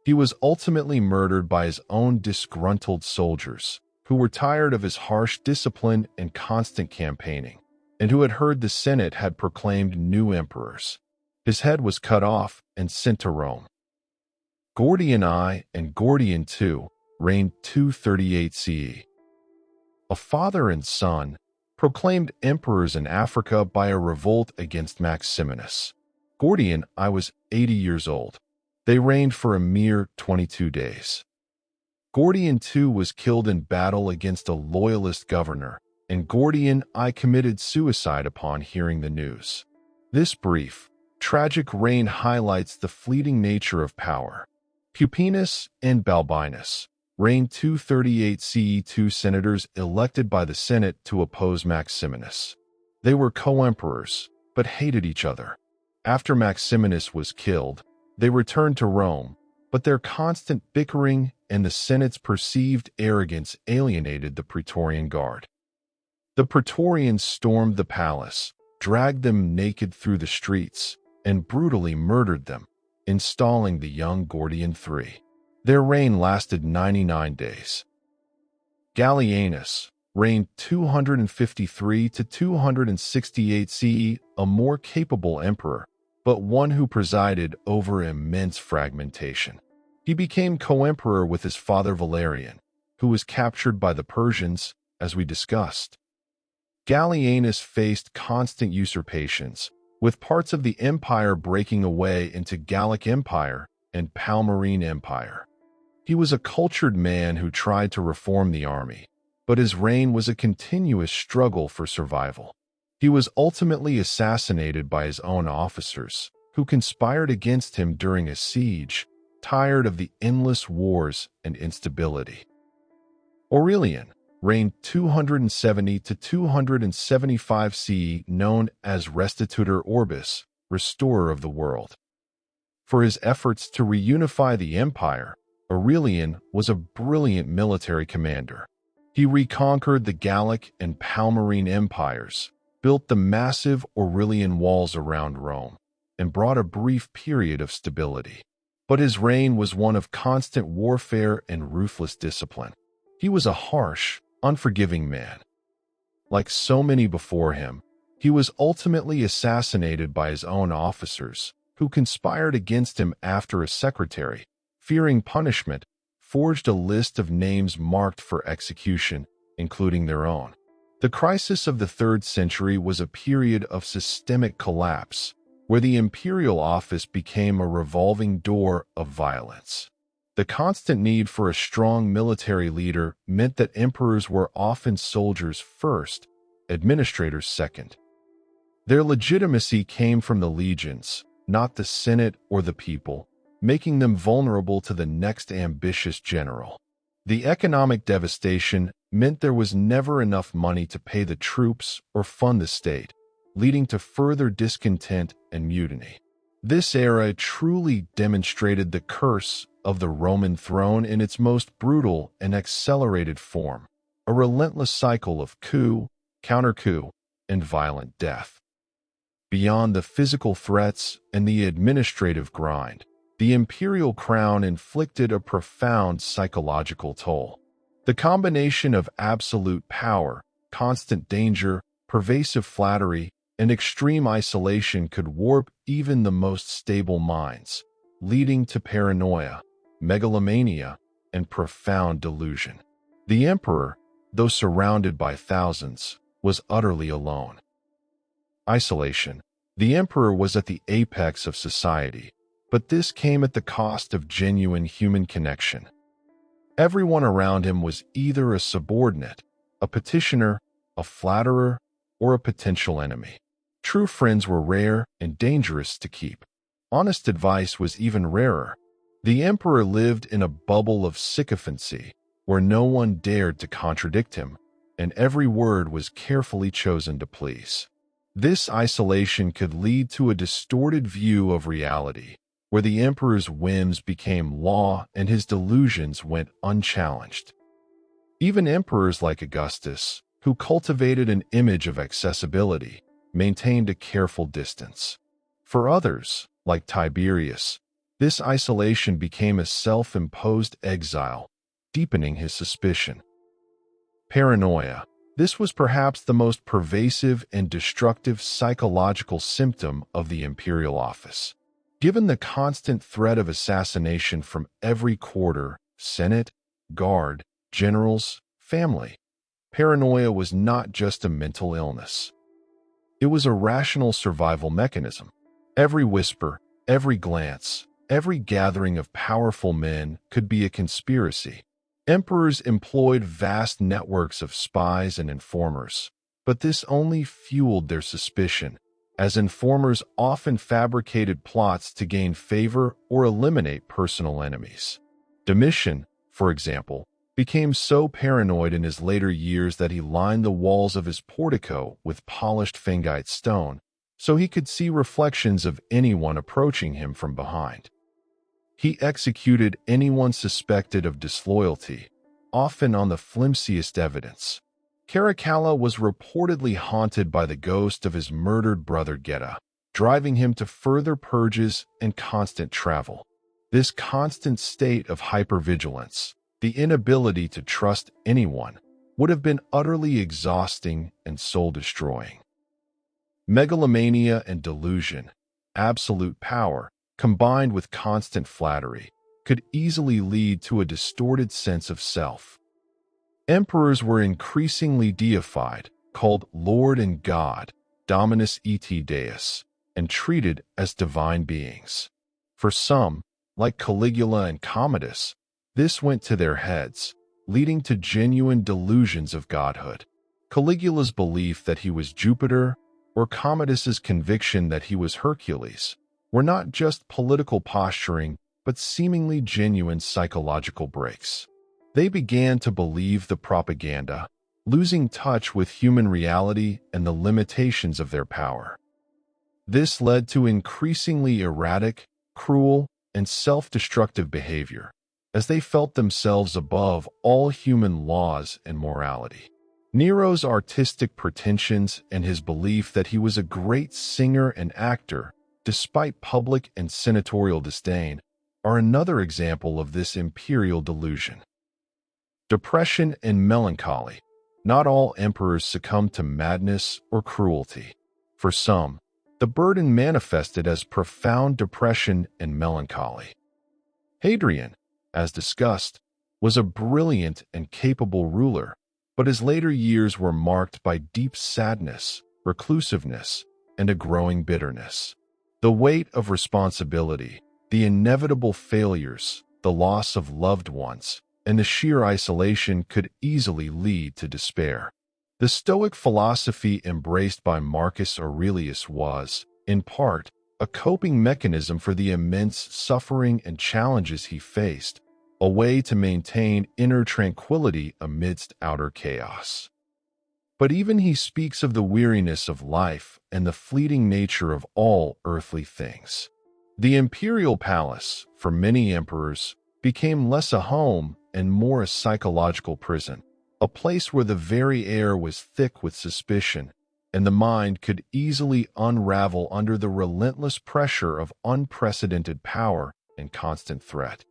Speaker 1: He was ultimately murdered by his own disgruntled soldiers, who were tired of his harsh discipline and constant campaigning, and who had heard the Senate had proclaimed new emperors. His head was cut off and sent to Rome. Gordian I and Gordian II reigned 238 CE. A father and son, proclaimed emperors in Africa by a revolt against Maximinus. Gordian I was 80 years old. They reigned for a mere 22 days. Gordian II was killed in battle against a loyalist governor, and Gordian I committed suicide upon hearing the news. This brief, tragic reign highlights the fleeting nature of power. Pupienus and Balbinus reigned 238 CE, 2 senators elected by the Senate to oppose Maximinus. They were co-emperors, but hated each other. After Maximinus was killed, they returned to Rome, but their constant bickering and the Senate's perceived arrogance alienated the Praetorian Guard. The Praetorians stormed the palace, dragged them naked through the streets, and brutally murdered them, installing the young Gordian III. Their reign lasted 99 days. Gallienus reigned 253 to 268 CE, a more capable emperor, but one who presided over immense fragmentation. He became co-emperor with his father Valerian, who was captured by the Persians, as we discussed. Gallienus faced constant usurpations, with parts of the empire breaking away into Gallic Empire and Palmyrene Empire. He was a cultured man who tried to reform the army, but his reign was a continuous struggle for survival. He was ultimately assassinated by his own officers, who conspired against him during a siege, tired of the endless wars and instability. Aurelian reigned 270 to 275 CE, known as Restitutor Orbis, restorer of the world. For his efforts to reunify the empire, Aurelian was a brilliant military commander. He reconquered the Gallic and Palmyrene empires, built the massive Aurelian walls around Rome, and brought a brief period of stability. But his reign was one of constant warfare and ruthless discipline. He was a harsh, unforgiving man. Like so many before him, he was ultimately assassinated by his own officers, who conspired against him after a secretary, fearing punishment, forged a list of names marked for execution, including their own. The crisis of the 3rd century was a period of systemic collapse, where the imperial office became a revolving door of violence. The constant need for a strong military leader meant that emperors were often soldiers first, administrators second. Their legitimacy came from the legions, not the Senate or the people, making them vulnerable to the next ambitious general. The economic devastation meant there was never enough money to pay the troops or fund the state, leading to further discontent and mutiny. This era truly demonstrated the curse of the Roman throne in its most brutal and accelerated form, a relentless cycle of coup, counter-coup, and violent death. Beyond the physical threats and the administrative grind, the imperial crown inflicted a profound psychological toll. The combination of absolute power, constant danger, pervasive flattery, and extreme isolation could warp even the most stable minds, leading to paranoia, megalomania, and profound delusion. The emperor, though surrounded by thousands, was utterly alone. Isolation. The emperor was at the apex of society, but this came at the cost of genuine human connection. Everyone around him was either a subordinate, a petitioner, a flatterer, or a potential enemy. True friends were rare and dangerous to keep. Honest advice was even rarer. The emperor lived in a bubble of sycophancy, where no one dared to contradict him, and every word was carefully chosen to please. This isolation could lead to a distorted view of reality, where the emperor's whims became law and his delusions went unchallenged. Even emperors like Augustus, who cultivated an image of accessibility, maintained a careful distance. For others, like Tiberius, this isolation became a self-imposed exile, deepening his suspicion. Paranoia. This was perhaps the most pervasive and destructive psychological symptom of the imperial office. Given the constant threat of assassination from every quarter, senate, guard, generals, family, paranoia was not just a mental illness. It was a rational survival mechanism. Every whisper, every glance, every gathering of powerful men could be a conspiracy. Emperors employed vast networks of spies and informers, but this only fueled their suspicion, as informers often fabricated plots to gain favor or eliminate personal enemies. Domitian, for example, became so paranoid in his later years that he lined the walls of his portico with polished fangite stone, so he could see reflections of anyone approaching him from behind. He executed anyone suspected of disloyalty, often on the flimsiest evidence. Caligula was reportedly haunted by the ghost of his murdered brother Geta, driving him to further purges and constant travel. This constant state of hypervigilance, the inability to trust anyone, would have been utterly exhausting and soul-destroying. Megalomania and delusion, absolute power, combined with constant flattery, could easily lead to a distorted sense of self. Emperors were increasingly deified, called Lord and God, Dominus et Deus, and treated as divine beings. For some, like Caligula and Commodus, this went to their heads, leading to genuine delusions of godhood. Caligula's belief that he was Jupiter, or Commodus's conviction that he was Hercules, were not just political posturing, but seemingly genuine psychological breaks. They began to believe the propaganda, losing touch with human reality and the limitations of their power. This led to increasingly erratic, cruel, and self-destructive behavior, as they felt themselves above all human laws and morality. Nero's artistic pretensions and his belief that he was a great singer and actor, despite public and senatorial disdain, are another example of this imperial delusion. Depression and melancholy. Not all emperors succumbed to madness or cruelty. For some, the burden manifested as profound depression and melancholy. Hadrian, as discussed, was a brilliant and capable ruler, but his later years were marked by deep sadness, reclusiveness, and a growing bitterness. The weight of responsibility, the inevitable failures, the loss of loved ones, and the sheer isolation could easily lead to despair. The Stoic philosophy embraced by Marcus Aurelius was, in part, a coping mechanism for the immense suffering and challenges he faced, a way to maintain inner tranquility amidst outer chaos. But even he speaks of the weariness of life and the fleeting nature of all earthly things. The imperial palace, for many emperors, became less a home and more a psychological prison, a place where the very air was thick with suspicion, and the mind could easily unravel under the relentless pressure of unprecedented power and constant threat.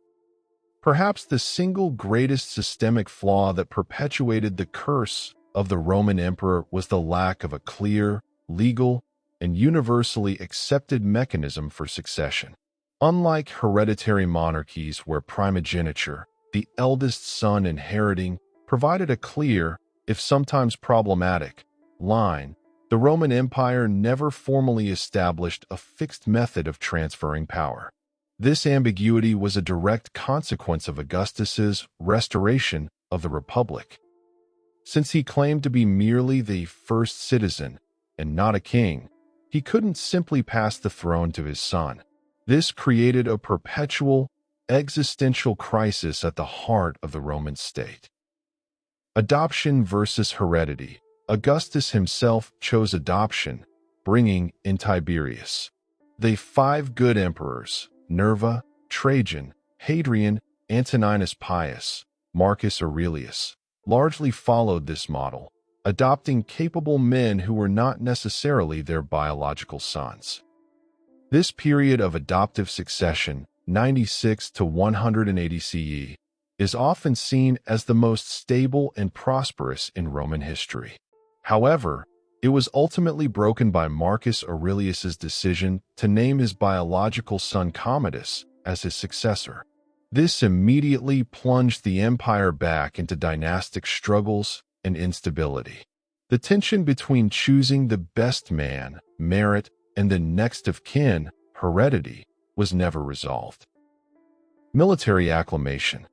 Speaker 1: Perhaps the single greatest systemic flaw that perpetuated the curse of the Roman emperor was the lack of a clear, legal, and universally accepted mechanism for succession. Unlike hereditary monarchies where primogeniture, the eldest son inheriting, provided a clear, if sometimes problematic, line, the Roman Empire never formally established a fixed method of transferring power. This ambiguity was a direct consequence of Augustus's restoration of the Republic. Since he claimed to be merely the first citizen and not a king, he couldn't simply pass the throne to his son. This created a perpetual, existential crisis at the heart of the Roman state. Adoption versus heredity. Augustus himself chose adoption, bringing in Tiberius. The five good emperors, Nerva, Trajan, Hadrian, Antoninus Pius, Marcus Aurelius, largely followed this model, adopting capable men who were not necessarily their biological sons. This period of adoptive succession, 96 to 180 CE, is often seen as the most stable and prosperous in Roman history. However, it was ultimately broken by Marcus Aurelius's decision to name his biological son Commodus as his successor. This immediately plunged the empire back into dynastic struggles and instability. The tension between choosing the best man, merit, and the next of kin, heredity, was never resolved. Military acclamation.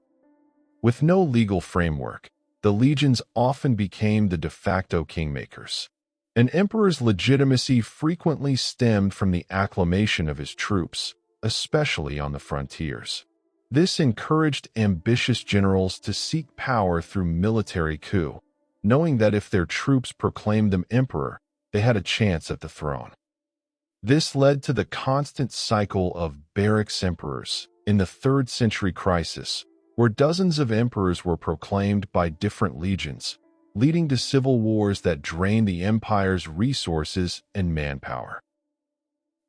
Speaker 1: With no legal framework, the legions often became the de facto kingmakers. An emperor's legitimacy frequently stemmed from the acclamation of his troops, especially on the frontiers. This encouraged ambitious generals to seek power through military coup, knowing that if their troops proclaimed them emperor, they had a chance at the throne. This led to the constant cycle of barracks emperors in the 3rd century crisis, where dozens of emperors were proclaimed by different legions, leading to civil wars that drained the empire's resources and manpower.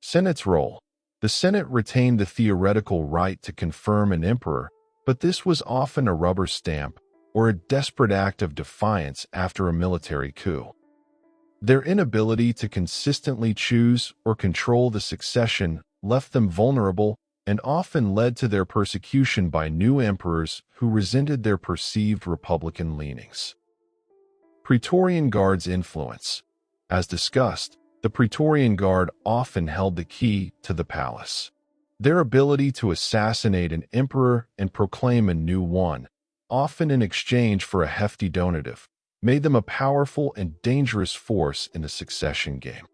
Speaker 1: Senate's role. The Senate retained the theoretical right to confirm an emperor, but this was often a rubber stamp or a desperate act of defiance after a military coup. Their inability to consistently choose or control the succession left them vulnerable and often led to their persecution by new emperors who resented their perceived republican leanings. Praetorian Guard's influence. As discussed, the Praetorian Guard often held the key to the palace. Their ability to assassinate an emperor and proclaim a new one, often in exchange for a hefty donative, made them a powerful and dangerous force in the succession game.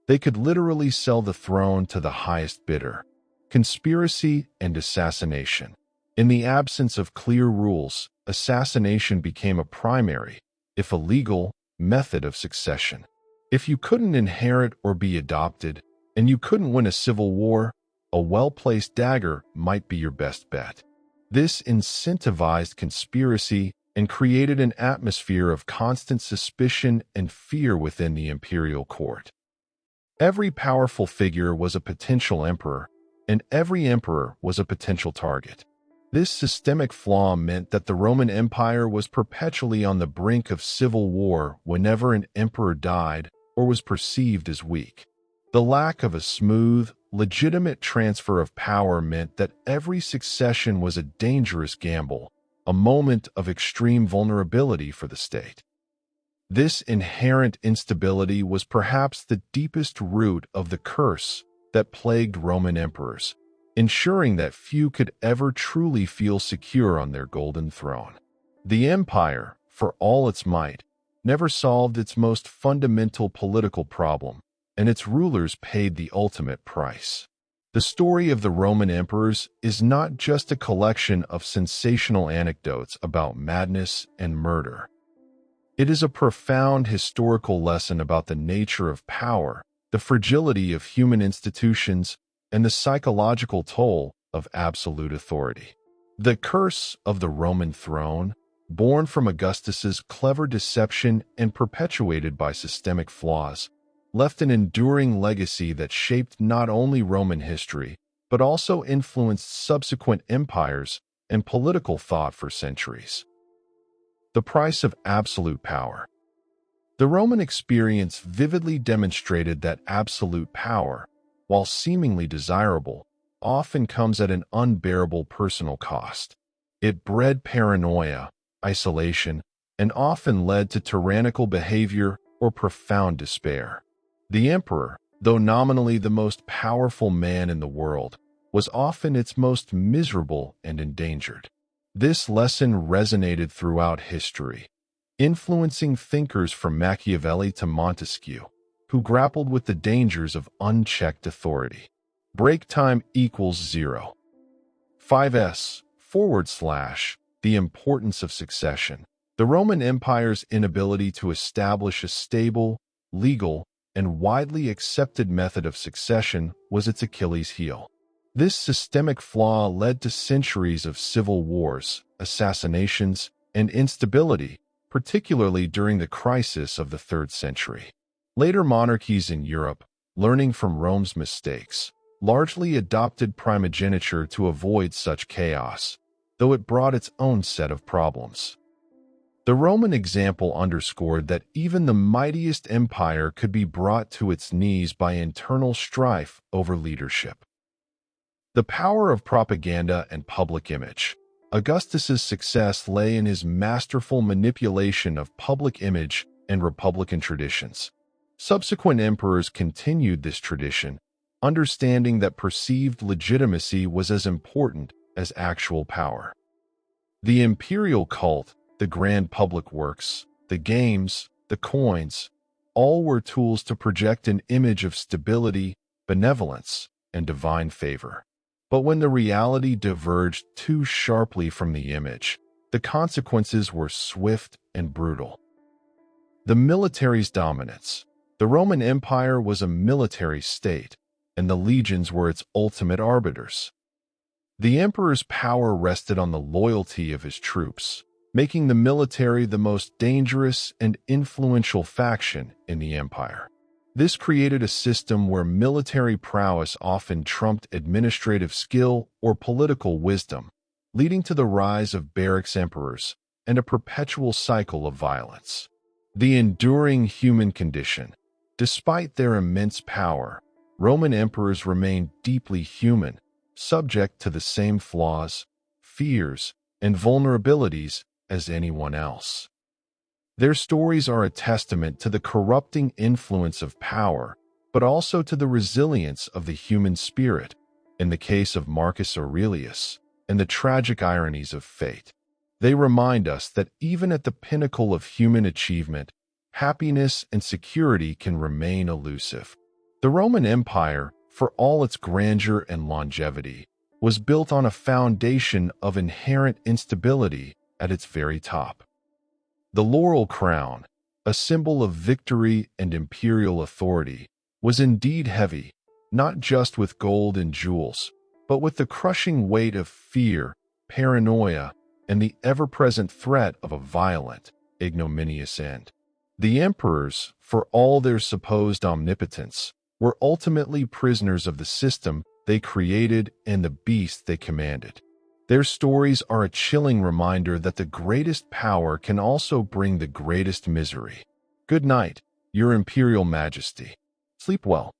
Speaker 1: They could literally sell the throne to the highest bidder. Conspiracy and assassination. In the absence of clear rules, assassination became a primary, if illegal, method of succession. If you couldn't inherit or be adopted, and you couldn't win a civil war, a well-placed dagger might be your best bet. This incentivized conspiracy and created an atmosphere of constant suspicion and fear within the imperial court. Every powerful figure was a potential emperor, and every emperor was a potential target. This systemic flaw meant that the Roman Empire was perpetually on the brink of civil war whenever an emperor died or was perceived as weak. The lack of a smooth, legitimate transfer of power meant that every succession was a dangerous gamble, a moment of extreme vulnerability for the state. This inherent instability was perhaps the deepest root of the curse that plagued Roman emperors, ensuring that few could ever truly feel secure on their golden throne. The empire, for all its might, never solved its most fundamental political problem, and its rulers paid the ultimate price. The story of the Roman emperors is not just a collection of sensational anecdotes about madness and murder. It is a profound historical lesson about the nature of power, the fragility of human institutions, and the psychological toll of absolute authority. The curse of the Roman throne, born from Augustus's clever deception and perpetuated by systemic flaws, left an enduring legacy that shaped not only Roman history, but also influenced subsequent empires and political thought for centuries. The price of absolute power. The Roman experience vividly demonstrated that absolute power, while seemingly desirable, often comes at an unbearable personal cost. It bred paranoia, isolation, and often led to tyrannical behavior or profound despair. The emperor, though nominally the most powerful man in the world, was often its most miserable and endangered. This lesson resonated throughout history, influencing thinkers from Machiavelli to Montesquieu, who grappled with the dangers of unchecked authority. Break time equals 0. 5s / The importance of succession. The Roman Empire's inability to establish a stable, legal, and widely accepted method of succession was its Achilles heel. This systemic flaw led to centuries of civil wars, assassinations, and instability, particularly during the crisis of the 3rd century. Later monarchies in Europe, learning from Rome's mistakes, largely adopted primogeniture to avoid such chaos, though it brought its own set of problems. The Roman example underscored that even the mightiest empire could be brought to its knees by internal strife over leadership. The power of propaganda and public image. Augustus's success lay in his masterful manipulation of public image and republican traditions. Subsequent emperors continued this tradition, understanding that perceived legitimacy was as important as actual power. The imperial cult, the grand public works, the games, the coins, all were tools to project an image of stability, benevolence, and divine favor. But when the reality diverged too sharply from the image, the consequences were swift and brutal. The military's dominance. The Roman Empire was a military state, and the legions were its ultimate arbiters. The emperor's power rested on the loyalty of his troops, making the military the most dangerous and influential faction in the empire. This created a system where military prowess often trumped administrative skill or political wisdom, leading to the rise of barracks emperors and a perpetual cycle of violence. The enduring human condition. Despite their immense power, Roman emperors remained deeply human, subject to the same flaws, fears, and vulnerabilities as anyone else. Their stories are a testament to the corrupting influence of power, but also to the resilience of the human spirit, in the case of Marcus Aurelius, and the tragic ironies of fate. They remind us that even at the pinnacle of human achievement, happiness and security can remain elusive. The Roman Empire, for all its grandeur and longevity, was built on a foundation of inherent instability at its very top. The laurel crown, a symbol of victory and imperial authority, was indeed heavy, not just with gold and jewels, but with the crushing weight of fear, paranoia, and the ever-present threat of a violent, ignominious end. The emperors, for all their supposed omnipotence, were ultimately prisoners of the system they created and the beast they commanded. Their stories are a chilling reminder that the greatest power can also bring the greatest misery. Good night, Your Imperial Majesty. Sleep well.